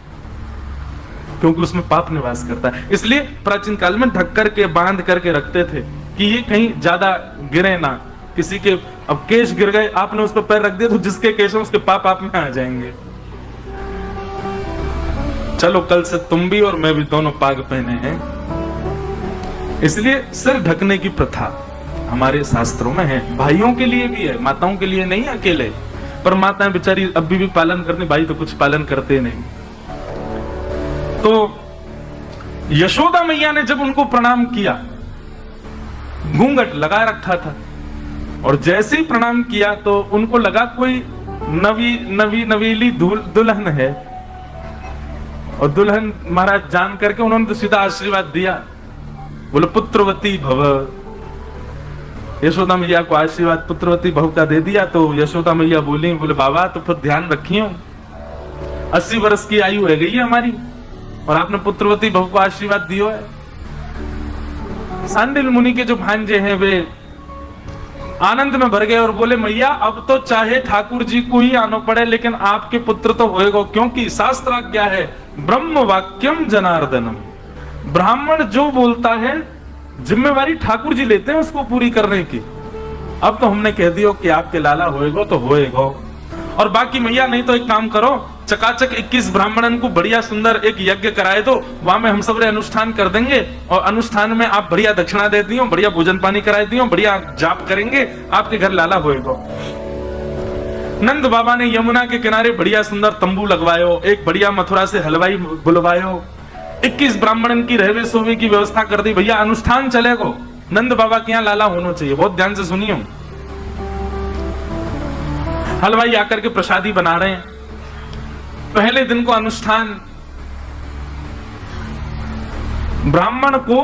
Speaker 1: क्योंकि उसमें पाप निवास करता है। इसलिए प्राचीन काल में ढक करके बांध करके रखते थे कि ये कहीं ज्यादा गिरे ना। किसी के अब केश गिर गए, आपने उस पर पैर रख दिया, तो जिसके केश है उसके पाप आप में आ जाएंगे। चलो कल से तुम भी और मैं भी दोनों पाग पहने हैं। इसलिए सिर ढकने की प्रथा हमारे शास्त्रों में है, भाइयों के लिए भी है, माताओं के लिए नहीं अकेले। पर माताएं बेचारी अभी भी पालन करती, भाई तो कुछ पालन करते नहीं। तो यशोदा मैया ने जब उनको प्रणाम किया, घूंघट लगा रखा था, और जैसे ही प्रणाम किया तो उनको लगा कोई नवीली दुल्हन है। और दुल्हन महाराज जान करके उन्होंने तो सीधा आशीर्वाद दिया, बोले पुत्रवती भव। यशोदा मैया को आशीर्वाद पुत्रवती भव का दे दिया। तो यशोदा मैया बोली, बोले बाबा तो फिर ध्यान रखिए, 80 वर्ष की आयु है गई है हमारी, और आपने पुत्रवती भव को आशीर्वाद दियो है। सांडिल मुनि के जो भांजे हैं वे आनंद में भर गए और बोले, मैया अब तो चाहे ठाकुर जी को ही आना पड़े, लेकिन आपके पुत्र तो होएगा, क्योंकि शास्त्राज्ञा है ब्रह्म वाक्यम जनार्दनम। ब्राह्मण जो बोलता है जिम्मेवारी ठाकुर जी लेते हैं उसको पूरी करने की। अब तो हमने कह दियो कि आपके लाला होएगा तो होएगा, और बाकी मैया नहीं तो एक काम करो, चकाचक 21 ब्राह्मणन को बढ़िया सुंदर एक यज्ञ कराए दो, वहां में हम सब अनुष्ठान कर देंगे, और अनुष्ठान में आप बढ़िया दक्षिणा दे दियो, बढ़िया भोजन पानी कराए दियो, बढ़िया जाप करेंगे, आपके घर लाला होएगा। नंद बाबा ने यमुना के किनारे बढ़िया सुंदर तंबू लगवायो, एक बढ़िया मथुरा से हलवाई बुलवायो, 21 ब्राह्मणन की रहवे सोवे की व्यवस्था कर दी। भैया अनुष्ठान चलेगा, नंद बाबा के यहाँ लाला होना चाहिए। बहुत ध्यान से सुनियो। हलवाई आकर के प्रसादी बना रहे हैं। पहले दिन को अनुष्ठान, ब्राह्मण को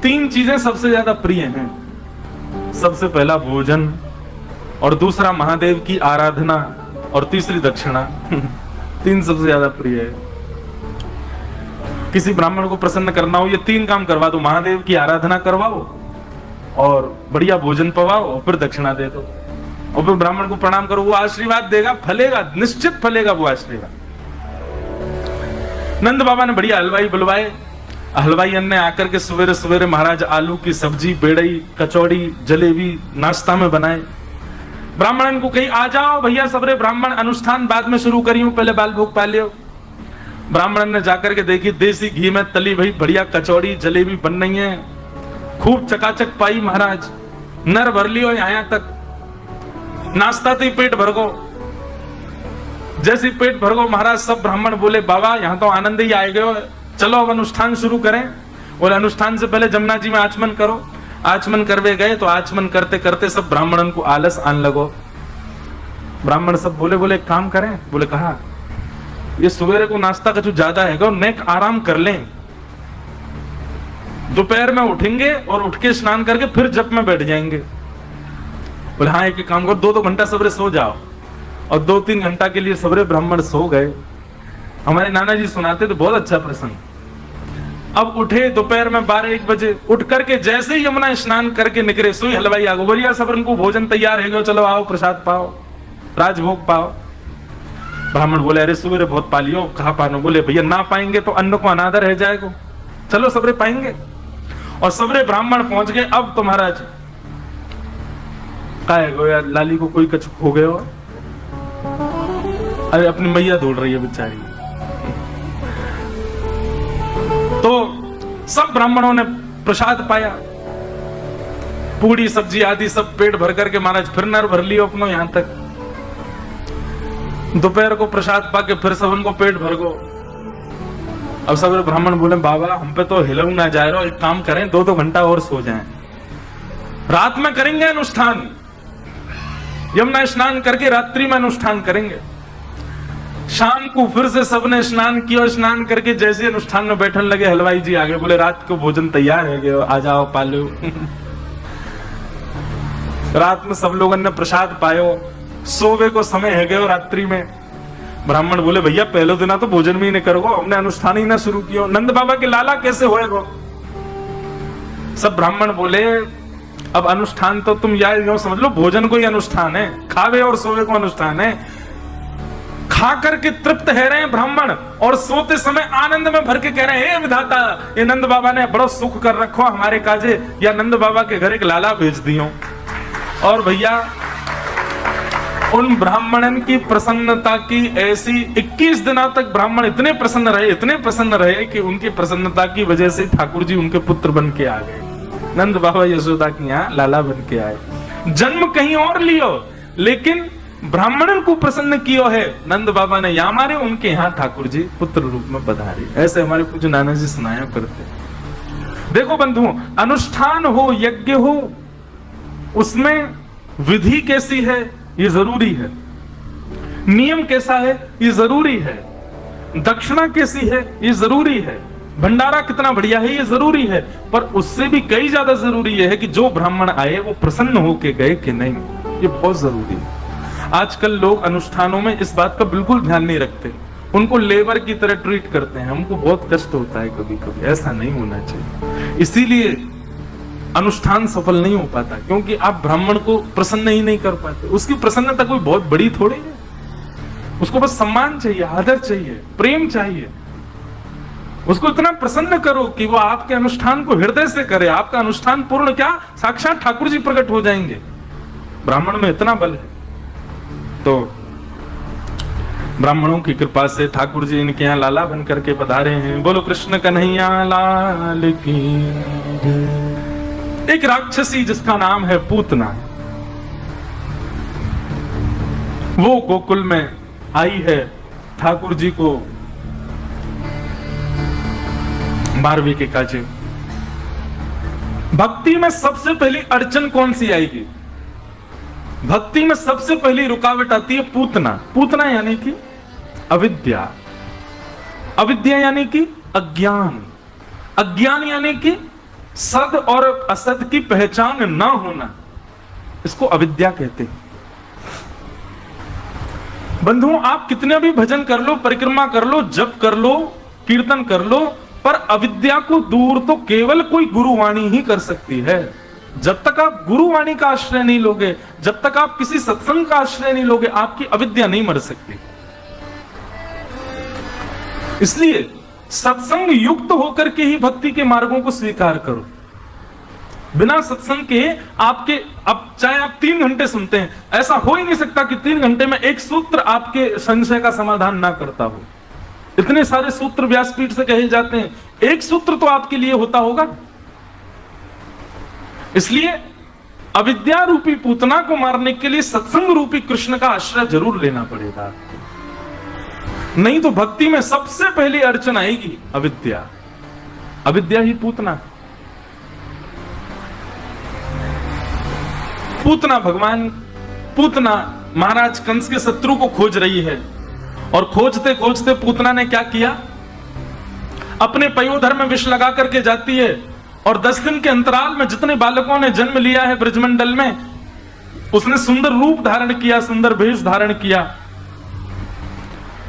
Speaker 1: 3 चीजें सबसे ज्यादा प्रिय हैं। सबसे पहला भोजन, और दूसरा महादेव की आराधना, और तीसरी दक्षिणा। 3 सबसे ज्यादा प्रिय है। किसी ब्राह्मण को प्रसन्न करना हो, ये 3 काम करवा दो, महादेव की आराधना करवाओ, और बढ़िया भोजन पवाओ, और फिर दक्षिणा दे दो, और फिर ब्राह्मण को प्रणाम करो, वो आशीर्वाद देगा, फलेगा, निश्चित फलेगा वो आशीर्वाद। नंद बाबा ने बढ़िया हलवाई बुलवाए। हलवाई ने आकर के सवेरे सवेरे महाराज आलू की सब्जी, बेड़ई, कचौड़ी, जलेबी नाश्ता में बनाए। ब्राह्मण को कही, आ जाओ भैया सबरे ब्राह्मण, अनुष्ठान बाद में शुरू करियो, पहले बाल भोग पा लियो। ब्राह्मण ने जाकर के देखी, देसी घी में तली भाई बढ़िया कचौड़ी जलेबी बन रही है, खूब चकाचक पाई महाराज, नर भर लियो यहाँ तक। नाश्ता तो पेट भर गो। जैसे पेट भर गो महाराज, सब ब्राह्मण बोले, बाबा यहाँ तो आनंद ही आए गए, चलो अब अनुष्ठान शुरू करें। और अनुष्ठान से पहले जमुना जी में आचमन करो। आचमन करवे गए तो आचमन करते करते सब ब्राह्मणों को आलस आने लगो। ब्राह्मण सब बोले एक काम करें, बोले कहा, ये सवेरे को नाश्ता का जो ज्यादा है नेक आराम कर लें, दोपहर में उठेंगे और उठ के स्नान करके फिर जप में बैठ जाएंगे। बोले हाँ एक काम करो, 2-2 घंटा सवेरे सो जाओ। और 2-3 घंटा के लिए सवेरे ब्राह्मण सो गए। हमारे नाना जी सुनाते तो बहुत अच्छा प्रसंग। अब उठे दोपहर में 12-1 बजे, उठ करके जैसे ही यमुना स्नान करके निकले, सोई हलवाई आगो, बोलिया सब को भोजन तैयार है, चलो आओ प्रसाद पाओ, राजभोग पाओ। ब्राह्मण बोले अरे सुबह बहुत पालियो, कहा पानो? बोले भैया ना पाएंगे तो अन्न को अनादर रह जाएगा, चलो सबरे पाएंगे। और सबरे ब्राह्मण पहुंच गए। अब तो महाराज काय गो यार, लाली को कोई कछु खो गए हो। अरे अपनी मैया ढूंढ रही है बेचारी। तो सब ब्राह्मणों ने प्रसाद पाया, पूड़ी सब्जी आदि सब पेट भर करके महाराज फिर नर भर लियो अपनो यहां तक। दोपहर को प्रसाद पाके फिर सब उनको पेट भर गो। अब सब ब्राह्मण बोले बाबा हम पे तो हिलऊ ना जा रहा, एक काम करें 2-2 घंटा और सो जाएं, रात में करेंगे अनुष्ठान, यमुना स्नान करके रात्रि में अनुष्ठान करेंगे। शाम को फिर से सबने स्नान किया, स्नान करके जैसे अनुष्ठान में बैठने लगे हलवाई जी आगे बोले रात को भोजन तैयार है गए, आ जाओ पालो। रात में सब लोगों ने प्रसाद पायो, सोवे को समय है गयो रात्रि में। ब्राह्मण बोले भैया पहले दिन तो भोजन भी नहीं करोगे, हमने अनुष्ठान ही ना शुरू किया, नंद बाबा के लाला कैसे होएगो? सब ब्राह्मण बोले अब अनुष्ठान तो तुम यार समझ लो, भोजन को ही अनुष्ठान है, खावे और सोवे को अनुष्ठान है। खा करके तृप्त है रहे हैं ब्राह्मण और सोते समय आनंद में भर के कह रहे हैं हे विधाता, ये नंद बाबा ने बड़ा सुख कर रखो हमारे काजे, या नंद बाबा के घर एक लाला भेज दियो। और भैया उन ब्राह्मणन की प्रसन्नता की ऐसी 21 दिनों तक ब्राह्मण इतने प्रसन्न रहे कि उनकी प्रसन्नता की वजह से ठाकुर जी उनके पुत्र बन के आ गए। नंद बाबा यशोदा के यहाँ लाला बन के आए। जन्म कहीं और लियो लेकिन ब्राह्मणन को प्रसन्न कियो है नंद बाबा ने, यहाँ मारे उनके यहाँ ठाकुर जी पुत्र रूप में पधारे। ऐसे हमारे पूज्य नाना जी सुनाया करते। देखो बंधुओं, अनुष्ठान हो, यज्ञ हो, उसमें विधि कैसी है ये जरूरी है, नियम कैसा है ये जरूरी है, दक्षिणा कैसी है ये जरूरी है, भंडारा कितना बढ़िया है ये जरूरी है, पर उससे भी कई ज्यादा जरूरी है कि जो ब्राह्मण आए वो प्रसन्न होके गए कि नहीं, ये बहुत जरूरी है। आजकल लोग अनुष्ठानों में इस बात का बिल्कुल ध्यान नहीं रखते, उनको लेबर की तरह ट्रीट करते हैं। हमको बहुत कष्ट होता है कभी कभी, ऐसा नहीं होना चाहिए। इसीलिए अनुष्ठान सफल नहीं हो पाता, क्योंकि आप ब्राह्मण को प्रसन्न ही नहीं कर पाते। उसकी प्रसन्नता कोई बहुत बड़ी थोड़ी है, उसको बस सम्मान चाहिए, आदर चाहिए, प्रेम चाहिए। उसको इतना प्रसन्न करो कि वो आपके अनुष्ठान को हृदय से करे। आपका अनुष्ठान पूर्ण क्या, साक्षात ठाकुर जी प्रकट हो जाएंगे। ब्राह्मण में इतना बल है। तो ब्राह्मणों की कृपा से ठाकुर जी इनके यहाँ लाला बन करके पधारे हैं। बोलो कृष्ण कन्हैया लाल की। एक राक्षसी जिसका नाम है पूतना, वो गोकुल में आई है ठाकुर जी को 12वीं के काजे। भक्ति में सबसे पहली अड़चन कौन सी आएगी? भक्ति में सबसे पहली रुकावट आती है पूतना। पूतना यानी कि अविद्या, अविद्या यानी कि अज्ञान, अज्ञान यानी कि सद और असद की पहचान ना होना, इसको अविद्या कहते हैं। बंधुओं, आप कितने भी भजन कर लो, परिक्रमा कर लो, जप कर लो, कीर्तन कर लो, पर अविद्या को दूर तो केवल कोई गुरुवाणी ही कर सकती है। जब तक आप गुरुवाणी का आश्रय नहीं लोगे, जब तक आप किसी सत्संग का आश्रय नहीं लोगे, आपकी अविद्या नहीं मर सकती। इसलिए सत्संग युक्त होकर के ही भक्ति के मार्गों को स्वीकार करो। बिना सत्संग के आपके, अब चाहे आप 3 घंटे सुनते हैं, ऐसा हो ही नहीं सकता कि 3 घंटे में एक सूत्र आपके संशय का समाधान ना करता हो। इतने सारे सूत्र व्यासपीठ से कहे जाते हैं, एक सूत्र तो आपके लिए होता होगा। इसलिए अविद्या रूपी पूतना को मारने के लिए सत्संग रूपी कृष्ण का आश्रय जरूर लेना पड़ेगा, नहीं तो भक्ति में सबसे पहली अड़चन आएगी अविद्या। अविद्या ही पूतना। पूतना भगवान, पूतना महाराज कंस के शत्रु को खोज रही है, और खोजते खोजते पूतना ने क्या किया, अपने पयोधर में विष लगा करके जाती है, और 10 दिन के अंतराल में जितने बालकों ने जन्म लिया है ब्रजमंडल में, उसने सुंदर रूप धारण किया, सुंदर वेश धारण किया,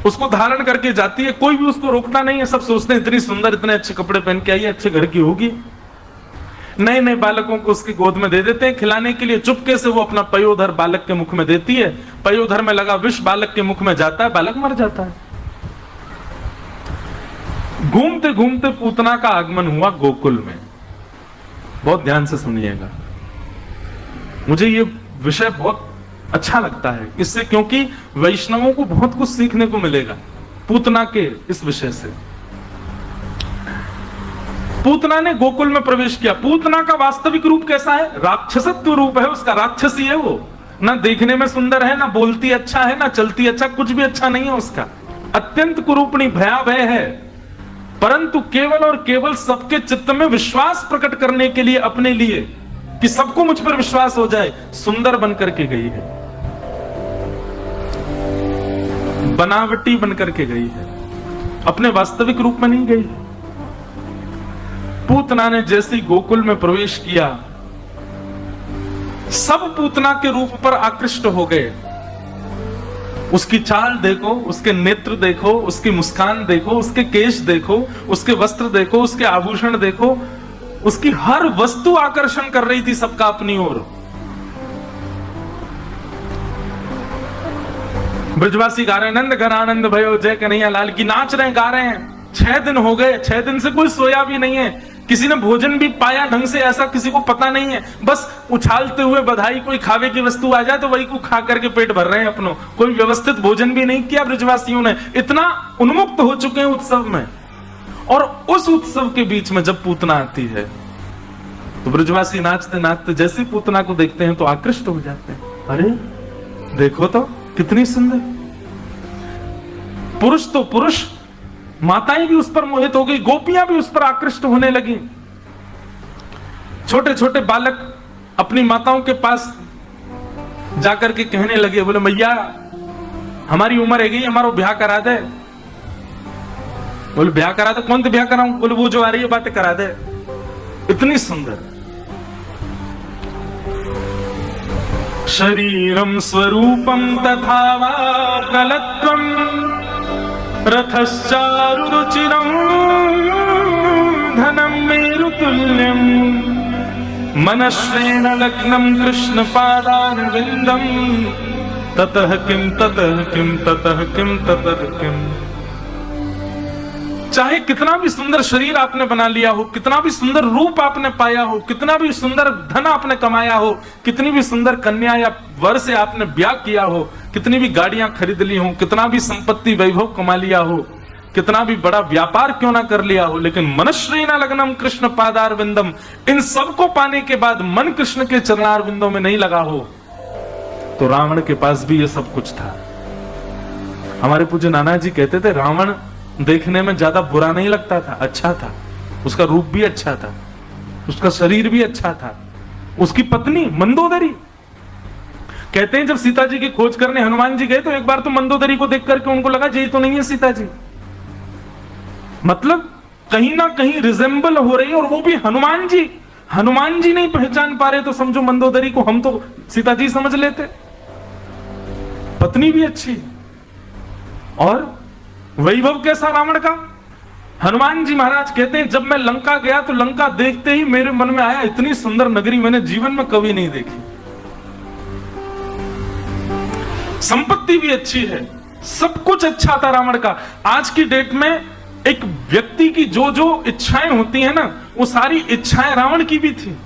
Speaker 1: उसको धारण करके जाती है। कोई भी उसको रोकता नहीं है, सब सोचते हैं इतनी सुंदर, इतने अच्छे कपड़े पहन के आई है, अच्छे घर की होगी। नए नए बालकों को उसकी गोद में दे देते हैं खिलाने के लिए। चुपके से वो अपना पयोधर बालक के मुख में देती है, पयोधर में लगा विष बालक के मुख में जाता है, बालक मर जाता है। घूमते घूमते पूतना का आगमन हुआ गोकुल में। बहुत ध्यान से सुनिएगा, मुझे ये विषय बहुत अच्छा लगता है इससे, क्योंकि वैष्णवों को बहुत कुछ सीखने को मिलेगा पूतना के इस विषय से। पूतना ने गोकुल में प्रवेश किया। पूतना का वास्तविक रूप कैसा है? राक्षसत्व रूप है उसका, राक्षसी है वो। ना देखने में सुंदर है, ना बोलती अच्छा है, ना चलती अच्छा, कुछ भी अच्छा नहीं है उसका। अत्यंत कुरूपणी भयावह है, परंतु केवल और केवल सबके चित्त में विश्वास प्रकट करने के लिए, अपने लिए, कि सबको मुझ पर विश्वास हो जाए, सुंदर बन करके गई है, बनावटी बन करके गई है, अपने वास्तविक रूप में नहीं गई। पूतना ने जैसे ही गोकुल में प्रवेश किया, सब पूतना के रूप पर आकृष्ट हो गए। उसकी चाल देखो, उसके नेत्र देखो, उसकी मुस्कान देखो, उसके केश देखो, उसके वस्त्र देखो, उसके आभूषण देखो, उसकी हर वस्तु आकर्षण कर रही थी सबका अपनी ओर। ब्रजवासी गा रहे हैं, नंद घर आनंद भयो जय कन्हैया लाल की, नाच रहे हैं, गा रहे हैं। 6 दिन हो गए, 6 दिन से कोई सोया भी नहीं है, किसी ने भोजन भी पाया ढंग से, ऐसा किसी को पता नहीं है। बस उछालते हुए बधाई, कोई खावे की वस्तु आ जाए तो वही को खा करके पेट भर रहे हैं अपनों। कोई व्यवस्थित भोजन भी नहीं किया ब्रजवासियों ने, इतना उन्मुक्त हो चुके हैं उत्सव में। और उस उत्सव के बीच में जब पूतना आती है तो ब्रजवासी नाचते नाचते जैसे पूतना को देखते हैं तो आकृष्ट हो जाते हैं। अरे देखो तो कितनी सुंदर। पुरुष तो पुरुष, माताएं भी उस पर मोहित हो गई, गोपियां भी उस पर आकृष्ट होने लगी। छोटे छोटे बालक अपनी माताओं के पास जाकर के कहने लगे, बोले मैया हमारी उम्र है गई, हमारा ब्याह करा दे। बोले ब्याह करा दे? कौन सा ब्याह कराऊं? बोले वो जो आ रही है बातें करा दे। इतनी सुंदर। शरीरम स्वरूपम तथा वा कलत्वम रथश्चारुरुचिरं धनं मेरुतुल्यं मनश्रेण लग्नं कृष्ण पादारविन्दं ततः किं ततः किं ततः किं ततः किं। चाहे कितना भी सुंदर शरीर आपने बना लिया हो, कितना भी सुंदर रूप आपने पाया हो, कितना भी सुंदर धन आपने कमाया हो, कितनी भी सुंदर कन्या या वर से आपने ब्याह किया हो, कितनी भी गाड़ियां खरीद ली हो, कितना भी संपत्ति वैभव कमा लिया हो, कितना भी बड़ा व्यापार क्यों ना कर लिया हो, लेकिन मनश्रेण लग्नम कृष्ण पादारविंदम, इन सबको पाने के बाद मन कृष्ण के चरणारविंदों में नहीं लगा हो तो रावण के पास भी ये सब कुछ था। हमारे पूज्य नाना जी कहते थे रावण देखने में ज्यादा बुरा नहीं लगता था, अच्छा था, उसका रूप भी अच्छा था, उसका शरीर भी अच्छा था। उसकी पत्नी मंदोदरी, कहते हैं जब सीता जी की खोज करने हनुमान जी गए तो एक बार तो मंदोदरी को देख करके उनको लगा ये तो नहीं है सीता जी, मतलब कहीं ना कहीं रिजेंबल हो रही है, और वो भी हनुमान जी। हनुमान जी नहीं पहचान पा रहे तो समझो मंदोदरी को हम तो सीता जी समझ लेते। पत्नी भी अच्छी, और वैभव कैसा रावण का। हनुमान जी महाराज कहते हैं जब मैं लंका गया तो लंका देखते ही मेरे मन में आया इतनी सुंदर नगरी मैंने जीवन में कभी नहीं देखी। संपत्ति भी अच्छी है, सब कुछ अच्छा था रावण का। आज की डेट में एक व्यक्ति की जो जो इच्छाएं होती है ना, वो सारी इच्छाएं रावण की भी थी।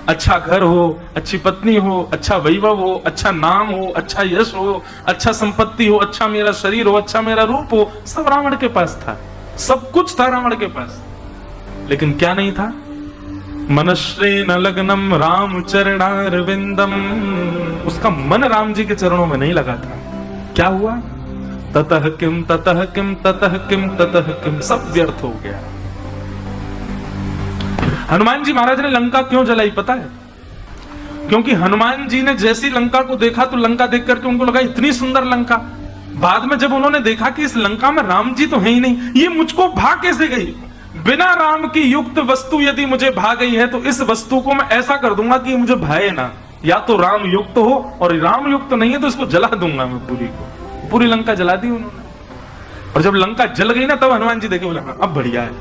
Speaker 1: अच्छा घर हो, अच्छी पत्नी हो, अच्छा वैभव हो, अच्छा नाम हो, अच्छा यश हो, अच्छा संपत्ति हो, अच्छा मेरा शरीर हो, अच्छा मेरा रूप हो, सब रावण के पास था, सब कुछ था रावण के पास। लेकिन क्या नहीं था? मनश्रेण लग्नम राम चरणारविंदम, उसका मन राम जी के चरणों में नहीं लगा था। क्या हुआ? ततः किम ततः किम ततः किम ततः किम, सब व्यर्थ हो गया। हनुमान जी महाराज ने लंका क्यों जलाई पता है? क्योंकि हनुमान जी ने जैसी लंका को देखा तो लंका देख करके उनको लगा इतनी सुंदर लंका। बाद में जब उन्होंने देखा कि इस लंका में राम जी तो है ही नहीं, ये मुझको भा कैसे गई? बिना राम की युक्त वस्तु यदि मुझे भा गई है तो इस वस्तु को मैं ऐसा कर दूंगा कि मुझे भाए ना। या तो राम युक्त हो, और राम युक्त नहीं है तो इसको जला दूंगा मैं पूरी को। पूरी लंका जला दी उन्होंने। और जब लंका जल गई ना तब हनुमान जी देखे बोले अब बढ़िया है,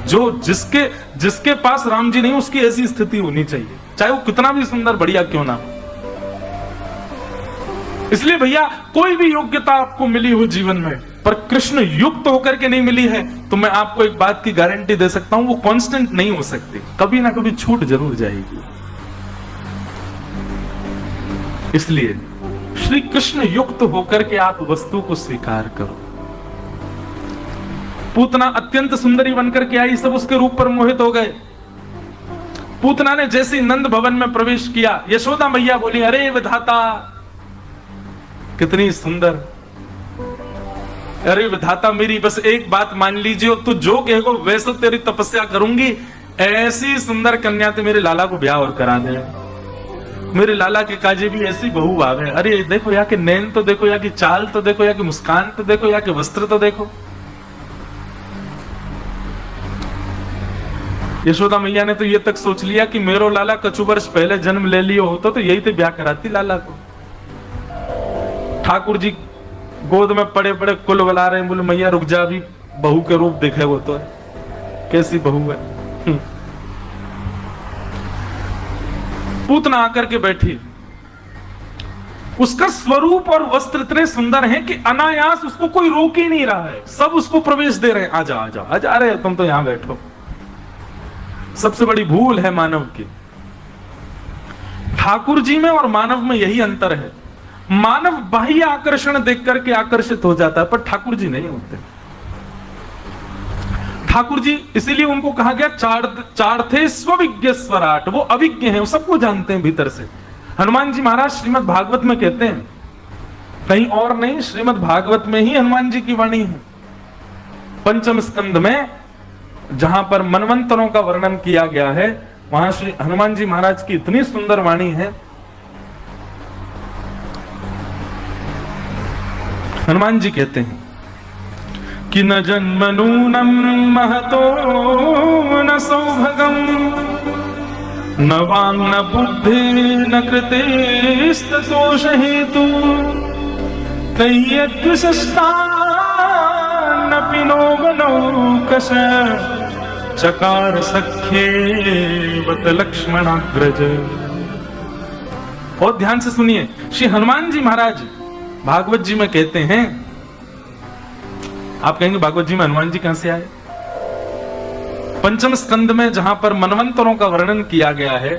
Speaker 1: जो जिसके जिसके पास राम जी नहीं उसकी ऐसी स्थिति होनी चाहिए, चाहे वो कितना भी सुंदर बढ़िया क्यों ना हो। इसलिए भैया कोई भी योग्यता आपको मिली हो जीवन में, पर कृष्ण युक्त होकर के नहीं मिली है, तो मैं आपको एक बात की गारंटी दे सकता हूं, वो कांस्टेंट नहीं हो सकती, कभी ना कभी छूट जरूर जाएगी। इसलिए श्री कृष्ण युक्त होकर के आप वस्तु को स्वीकार करो। पूतना अत्यंत सुंदरी बनकर के आई, सब उसके रूप पर मोहित हो गए। पूतना ने जैसे नंद भवन में प्रवेश किया, यशोदा मैया बोली, अरे विधाता कितनी सुंदर, अरे विधाता मेरी बस एक बात मान लीजिए, तो जो कहेगो वैसे तेरी तपस्या करूंगी, ऐसी सुंदर कन्या तो मेरे लाला को ब्याह और करा दे, मेरे लाला के काजे भी ऐसी बहू आवे। अरे देखो यहाँ के नैन तो देखो, यहाँ की चाल तो देखो, यहाँ की मुस्कान तो देखो, यहाँ के वस्त्र तो देखो। यशोदा मैया ने तो ये तक सोच लिया कि मेरो लाला कछु वर्ष पहले जन्म ले लियो होता तो यही तो ब्याह कराती लाला को। ठाकुर जी गोद में पड़े पड़े कुल बला रहे हैं, बोले मैया रुक जा, अभी बहू के रूप देखे वो तो है, कैसी बहू है। पूतना आकर के बैठी, उसका स्वरूप और वस्त्र इतने सुंदर हैं कि अनायास उसको कोई रोक ही नहीं रहा है, सब उसको प्रवेश दे रहे हैं, आजा आजा आजा, अरे तुम तो यहां बैठो। सबसे बड़ी भूल है मानव की, ठाकुर जी में और मानव में यही अंतर है। मानव बाह्य आकर्षण देख करके आकर्षित हो जाता है, पर ठाकुर जी नहीं होते। ठाकुर जी इसीलिए उनको कहा गया चार थे स्वविज्ञ स्वराट, वो अविज्ञ हैं, वो सबको जानते हैं भीतर से। हनुमान जी महाराज श्रीमद् भागवत में कहते हैं, कहीं और नहीं, श्रीमद् भागवत में ही हनुमान जी की वाणी है। पंचम स्कंद में जहां पर मनवंतरों का वर्णन किया गया है, वहां श्री हनुमान जी महाराज की इतनी सुंदर वाणी है। हनुमान जी कहते हैं कि न जन्मनूनम महतो न सौभगम न वांग न बुद्धि न कृतेस्तोष हेतु तय्यद्विशस्ता न पिनो बनौकश चकार सख्ये वत लक्ष्मणाग्रज। और ध्यान से सुनिए, श्री हनुमान जी महाराज भागवत जी में कहते हैं, आप कहेंगे भागवत जी में हनुमान जी कहां से आए? पंचम स्कंद में जहां पर मनवंतरों का वर्णन किया गया है,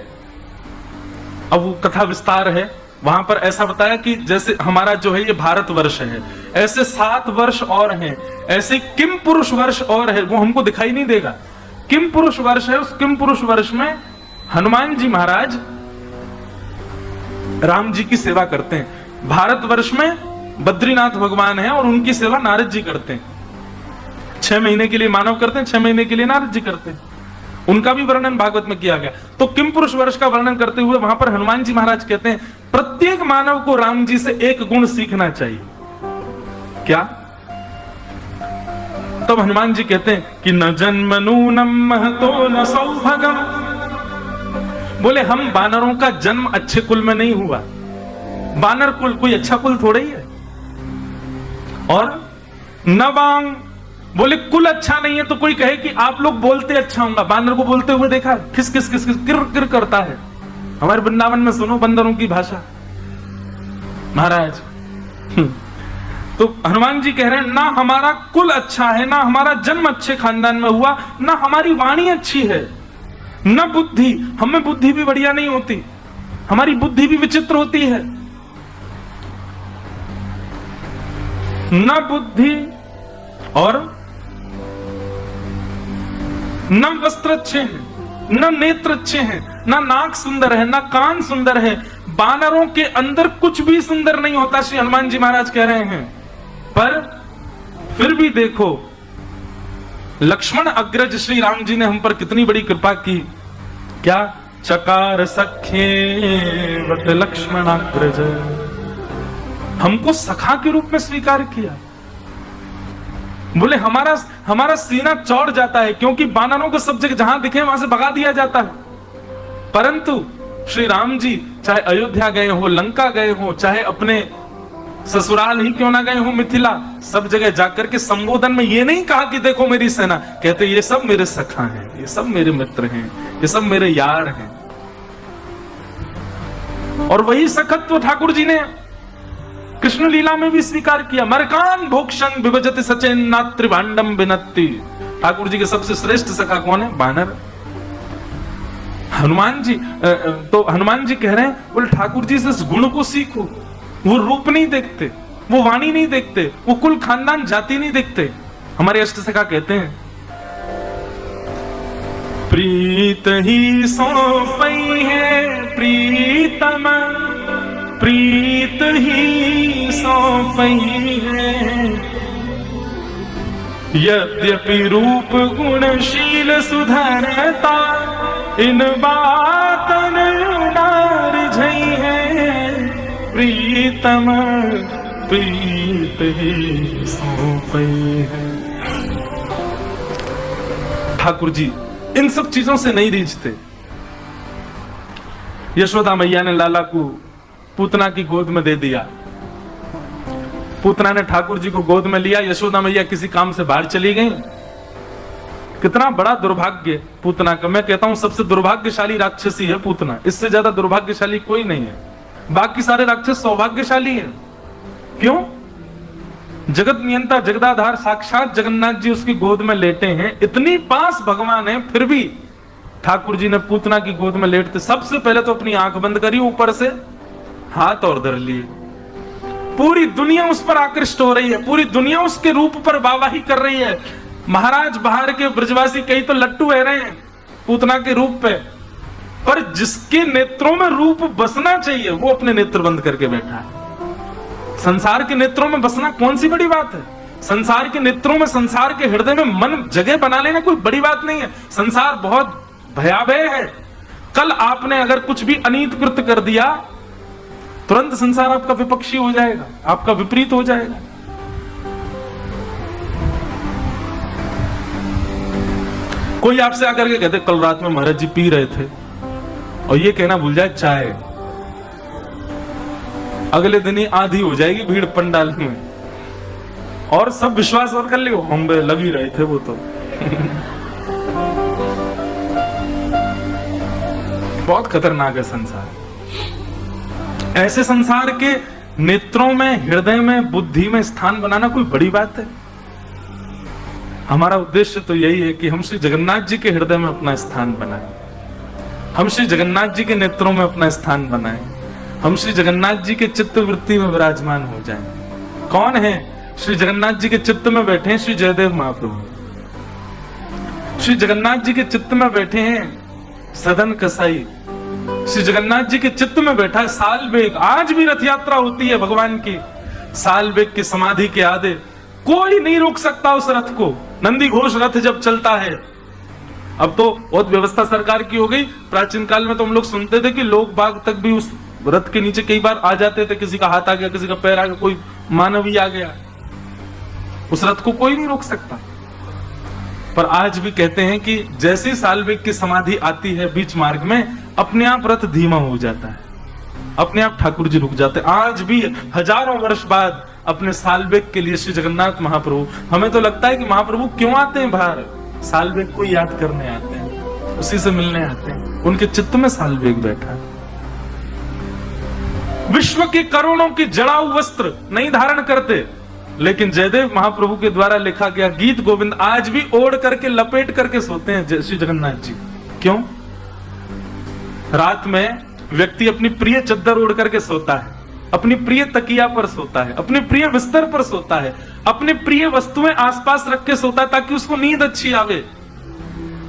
Speaker 1: अब वो कथा विस्तार है, वहां पर ऐसा बताया कि जैसे हमारा जो है ये भारतवर्ष है, ऐसे 7 वर्ष और हैं, ऐसे किम पुरुष वर्ष और है, वो हमको दिखाई नहीं देगा। किम पुरुष वर्ष है, उस किम पुरुष वर्ष में हनुमान जी महाराज राम जी की सेवा करते हैं। भारतवर्ष में बद्रीनाथ भगवान है और उनकी सेवा नारद जी करते हैं। 6 महीने के लिए मानव करते हैं, 6 महीने के लिए नारद जी करते हैं। उनका भी वर्णन भागवत में किया गया। तो किम पुरुष वर्ष का वर्णन करते हुए वहां पर हनुमान जी महाराज कहते हैं, प्रत्येक मानव को राम जी से एक गुण सीखना चाहिए। क्या? तब हनुमान जी कहते हैं कि न जन्मनूनम महतो न सौभगम, बोले हम बानरों का जन्म अच्छे कुल में नहीं हुआ। बानर कुल कोई अच्छा कुल थोड़ा ही है। और नवांग, बोले कुल अच्छा नहीं है तो कोई कहे कि आप लोग बोलते अच्छा होगा। बानर को बोलते हुए देखा, खिस खिस खिस खिस किर किर करता है। हमारे वृंदावन में सुनो बंदरों की भाषा महाराज। तो हनुमान जी कह रहे हैं, ना हमारा कुल अच्छा है, ना हमारा जन्म अच्छे खानदान में हुआ, ना हमारी वाणी अच्छी है, न बुद्धि, हमें बुद्धि भी बढ़िया नहीं होती, हमारी बुद्धि भी विचित्र होती है। न बुद्धि और न वस्त्र अच्छे हैं, न नेत्र अच्छे हैं, न नाक सुंदर है, न कान सुंदर है। बानरों के अंदर कुछ भी सुंदर नहीं होता, श्री हनुमान जी महाराज कह रहे हैं। पर फिर भी देखो, लक्ष्मण अग्रज श्री राम जी ने हम पर कितनी बड़ी कृपा की। क्या? चकार सखे वत लक्ष्मणाग्रज, हमको सखा के रूप में स्वीकार किया। बोले हमारा सीना चौड़ जाता है, क्योंकि बानरों को सब जगह जहां दिखे वहां से भगा दिया जाता है। परंतु श्री राम जी चाहे अयोध्या गए हो, लंका गए हो, चाहे अपने ससुराल ही क्यों ना गए हो मिथिला, सब जगह जाकर के संबोधन में ये नहीं कहा कि देखो मेरी सेना, कहते ये सब मेरे सखा हैं, ये सब मेरे मित्र हैं, ये सब मेरे यार हैं। और वही सखत्व ठाकुर जी ने कृष्ण लीला में भी स्वीकार किया। मरकान भोक्षण विभजति सचेन नात्रि भांडम बिनत्ति। ठाकुर जी के सबसे श्रेष्ठ सखा कौन है? बानर। हनुमान जी, तो हनुमान जी कह रहे हैं बोले ठाकुर जी से इस गुण को सीखो। वो रूप नहीं देखते, वो वाणी नहीं देखते, वो कुल खानदान जाति नहीं देखते। हमारे अष्ट सखा कहते हैं प्रीत ही सौंपई है प्रीतम, प्रीत ही सौंपई है, यद्यपि रूप गुणशील सुधरता, इन बातन उदार झई है, प्रीतम प्रीत ही सौंपई है। ठाकुर जी इन सब चीजों से नहीं रीझते। यशोदा मैया ने लाला को पूतना की गोद में दे दिया, पूतना ने ठाकुर जी को गोद में लिया, यशोदा मैया किसी काम से बाहर चली गई। कितना बड़ा दुर्भाग्य पूतना का। मैं कहता हूं सबसे दुर्भाग्यशाली राक्षसी है पूतना, इससे ज्यादा दुर्भाग्यशाली कोई नहीं है। बाकी सारे राक्षस सौभाग्यशाली हैं। क्यों? जगत नियंता जगदाधार साक्षात जगन्नाथ जी उसकी गोद में लेटे हैं, इतनी पास भगवान है, फिर भी ठाकुर जी ने पूतना की गोद में लेटते सबसे पहले तो अपनी आंख बंद करी, ऊपर से हाथ और धर लिए। पूरी दुनिया उस पर आकृष्ट हो रही है, पूरी दुनिया उसके रूप पर वाहवाही कर रही है। महाराज बाहर के ब्रजवासी कई तो लट्टू है रहे हैं पूतना के रूप पे, पर जिसके नेत्रों में रूप बसना चाहिए वो अपने नेत्र बंद करके बैठा है। संसार के नेत्रों में बसना कौन सी बड़ी बात है? संसार के नेत्रों में, संसार के हृदय में मन जगह बना लेना कोई बड़ी बात नहीं है। संसार बहुत भयावह है। कल आपने अगर कुछ भी अनीत कृत्य कर दिया, तुरंत संसार आपका विपक्षी हो जाएगा, आपका विपरीत हो जाएगा। कोई आपसे आकर के कहते कल रात में महाराज जी पी रहे थे, और ये कहना भूल जाए चाय, अगले दिन ही आधी हो जाएगी भीड़ पंडाल में, और सब विश्वास और कर लियो हम लग ही रहे थे वो तो। बहुत खतरनाक है संसार। ऐसे संसार के नेत्रों में, हृदय में, बुद्धि में स्थान बनाना कोई बड़ी बात है? हमारा उद्देश्य तो यही है कि हम श्री जगन्नाथ जी के हृदय में अपना स्थान बनाएं, हम श्री जगन्नाथ जी के नेत्रों में अपना स्थान बनाएं, हम श्री जगन्नाथ जी के चित्त वृत्ति में विराजमान हो जाएं। कौन है श्री जगन्नाथ जी के चित्त में बैठे हैं? श्री जयदेव महाप्रभु। श्री जगन्नाथ जी के चित्त में बैठे हैं सदन कसाई। श्री जगन्नाथ जी के चित्त में बैठा है सालबेग। आज भी रथ यात्रा होती है भगवान की, सालबेग की समाधि के आगे कोई नहीं रोक सकता उस रथ को। नंदी घोष रथ जब चलता है, अब तो बहुत व्यवस्था सरकार की हो गई, प्राचीन काल में तो हम लोग सुनते थे कि लोग बाग तक भी उस रथ के नीचे कई बार आ जाते थे, किसी का हाथ आ गया, किसी का पैर आ गया, कोई मानव ही आ गया, उस रथ को कोई नहीं रोक सकता। पर आज भी कहते हैं कि जैसे सालबेग की समाधि आती है बीच मार्ग में, अपने आप रथ धीमा हो जाता है, अपने आप ठाकुर जी रुक जाते हैं। आज भी हजारों वर्ष बाद अपने सालबेग के लिए श्री जगन्नाथ महाप्रभु, हमें तो लगता है कि महाप्रभु क्यों आते हैं बाहर? सालबेग को याद करने आते हैं, उसी से मिलने आते हैं। उनके चित्त में सालबेग बैठा है। विश्व के करोड़ों के जड़ाऊ वस्त्र नहीं धारण करते, लेकिन जयदेव महाप्रभु के द्वारा लिखा गया गीत गोविंद आज भी ओढ़ करके, लपेट करके सोते हैं श्री जगन्नाथ जी। क्यों? रात में व्यक्ति अपनी प्रिय चद्दर ओढ़ करके सोता है, अपनी प्रिय तकिया पर सोता है, अपने प्रिय बिस्तर पर सोता है, अपने प्रिय वस्तुएं आसपास रख के सोता है ताकि उसको नींद अच्छी आवे।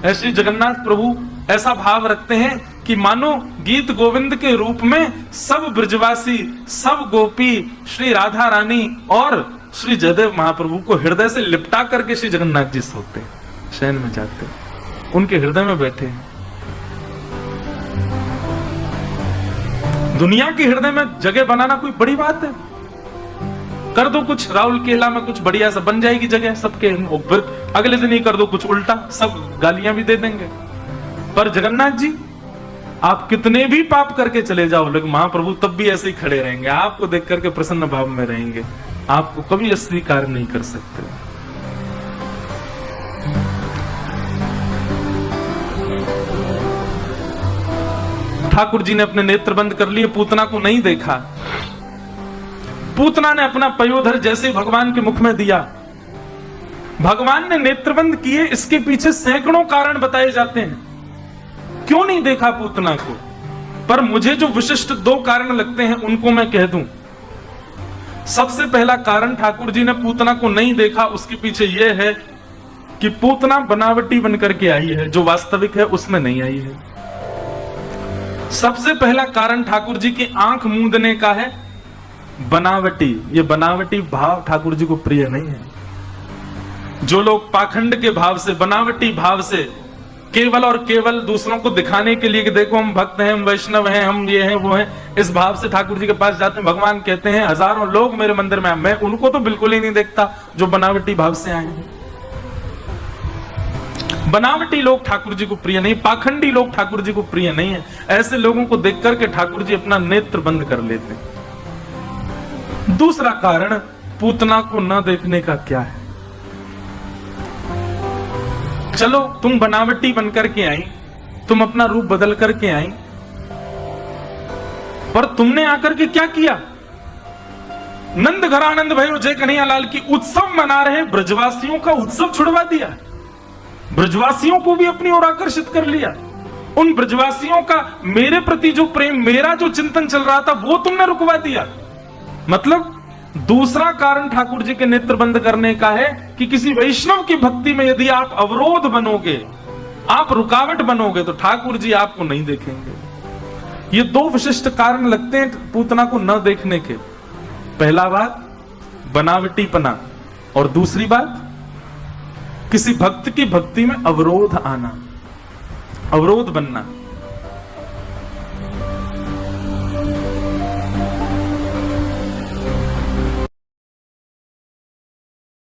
Speaker 1: ऐसे जगन्नाथ प्रभु ऐसा भाव रखते हैं कि मानो गीत गोविंद के रूप में सब ब्रजवासी, सब गोपी, श्री राधा रानी और श्री जयदेव महाप्रभु को हृदय से लिपटा करके श्री जगन्नाथ जी सोते, शयन में जाते, उनके हृदय में बैठे हैं। दुनिया के हृदय में जगह बनाना कोई बड़ी बात है? कर दो कुछ राउल केला में कुछ बढ़िया सा बन जाएगी जगह सबके, फिर अगले दिन ही कर दो कुछ उल्टा, सब गालियां भी दे देंगे। पर जगन्नाथ जी आप कितने भी पाप करके चले जाओ, लेकिन महाप्रभु तब भी ऐसे ही खड़े रहेंगे, आपको देख करके प्रसन्न भाव में रहेंगे, आपको कभी अस्वीकार नहीं कर सकते। ठाकुर जी ने अपने नेत्र बंद कर लिए, पूतना को नहीं देखा। पूतना ने अपना पयोधर जैसे ही भगवान के मुख में दिया, भगवान ने नेत्र बंद किए। इसके पीछे सैकड़ों कारण बताए जाते हैं क्यों नहीं देखा पूतना को, पर मुझे जो विशिष्ट 2 कारण लगते हैं उनको मैं कह दूं। सबसे पहला कारण ठाकुर जी ने पूतना को नहीं देखा, उसके पीछे यह है कि पूतना बनावटी बनकर के आई है, जो वास्तविक है उसमें नहीं आई है। सबसे पहला कारण ठाकुर जी की आंख मूंदने का है, बनावटी। ये बनावटी भाव ठाकुर जी को प्रिय नहीं है। जो लोग पाखंड के भाव से, बनावटी भाव से, केवल और केवल दूसरों को दिखाने के लिए कि देखो हम भक्त हैं, हम वैष्णव हैं, हम ये हैं वो हैं, इस भाव से ठाकुर जी के पास जाते हैं। भगवान कहते हैं हजारों लोग मेरे मंदिर में, मैं उनको तो बिल्कुल ही नहीं देखता जो बनावटी भाव से आए हैं। बनावटी लोग ठाकुर जी को प्रिय नहीं, पाखंडी लोग ठाकुर जी को प्रिय नहीं है। ऐसे लोगों को देख करके ठाकुर जी अपना नेत्र बंद कर लेते हैं। दूसरा कारण पूतना को न देखने का क्या है? चलो तुम बनावटी बनकर के आई, तुम अपना रूप बदल करके आई, पर तुमने आकर के क्या किया? नंद घरानंद भयो जय कन्हैयालाल की उत्सव मना रहे ब्रजवासियों का उत्सव छुड़वा दिया, ब्रजवासियों को भी अपनी ओर आकर्षित कर लिया। उन ब्रजवासियों का मेरे प्रति जो प्रेम, मेरा जो चिंतन चल रहा था, वो तुमने रुकवा दिया। मतलब दूसरा कारण ठाकुर जी के नेत्र बंद करने का है कि किसी वैष्णव की भक्ति में यदि आप अवरोध बनोगे, आप रुकावट बनोगे, तो ठाकुर जी आपको नहीं देखेंगे। ये 2 विशिष्ट कारण लगते हैं पूतना को न देखने के। पहला बात बनावटीपना, और दूसरी बात किसी भक्त की भक्ति में अवरोध आना, अवरोध बनना।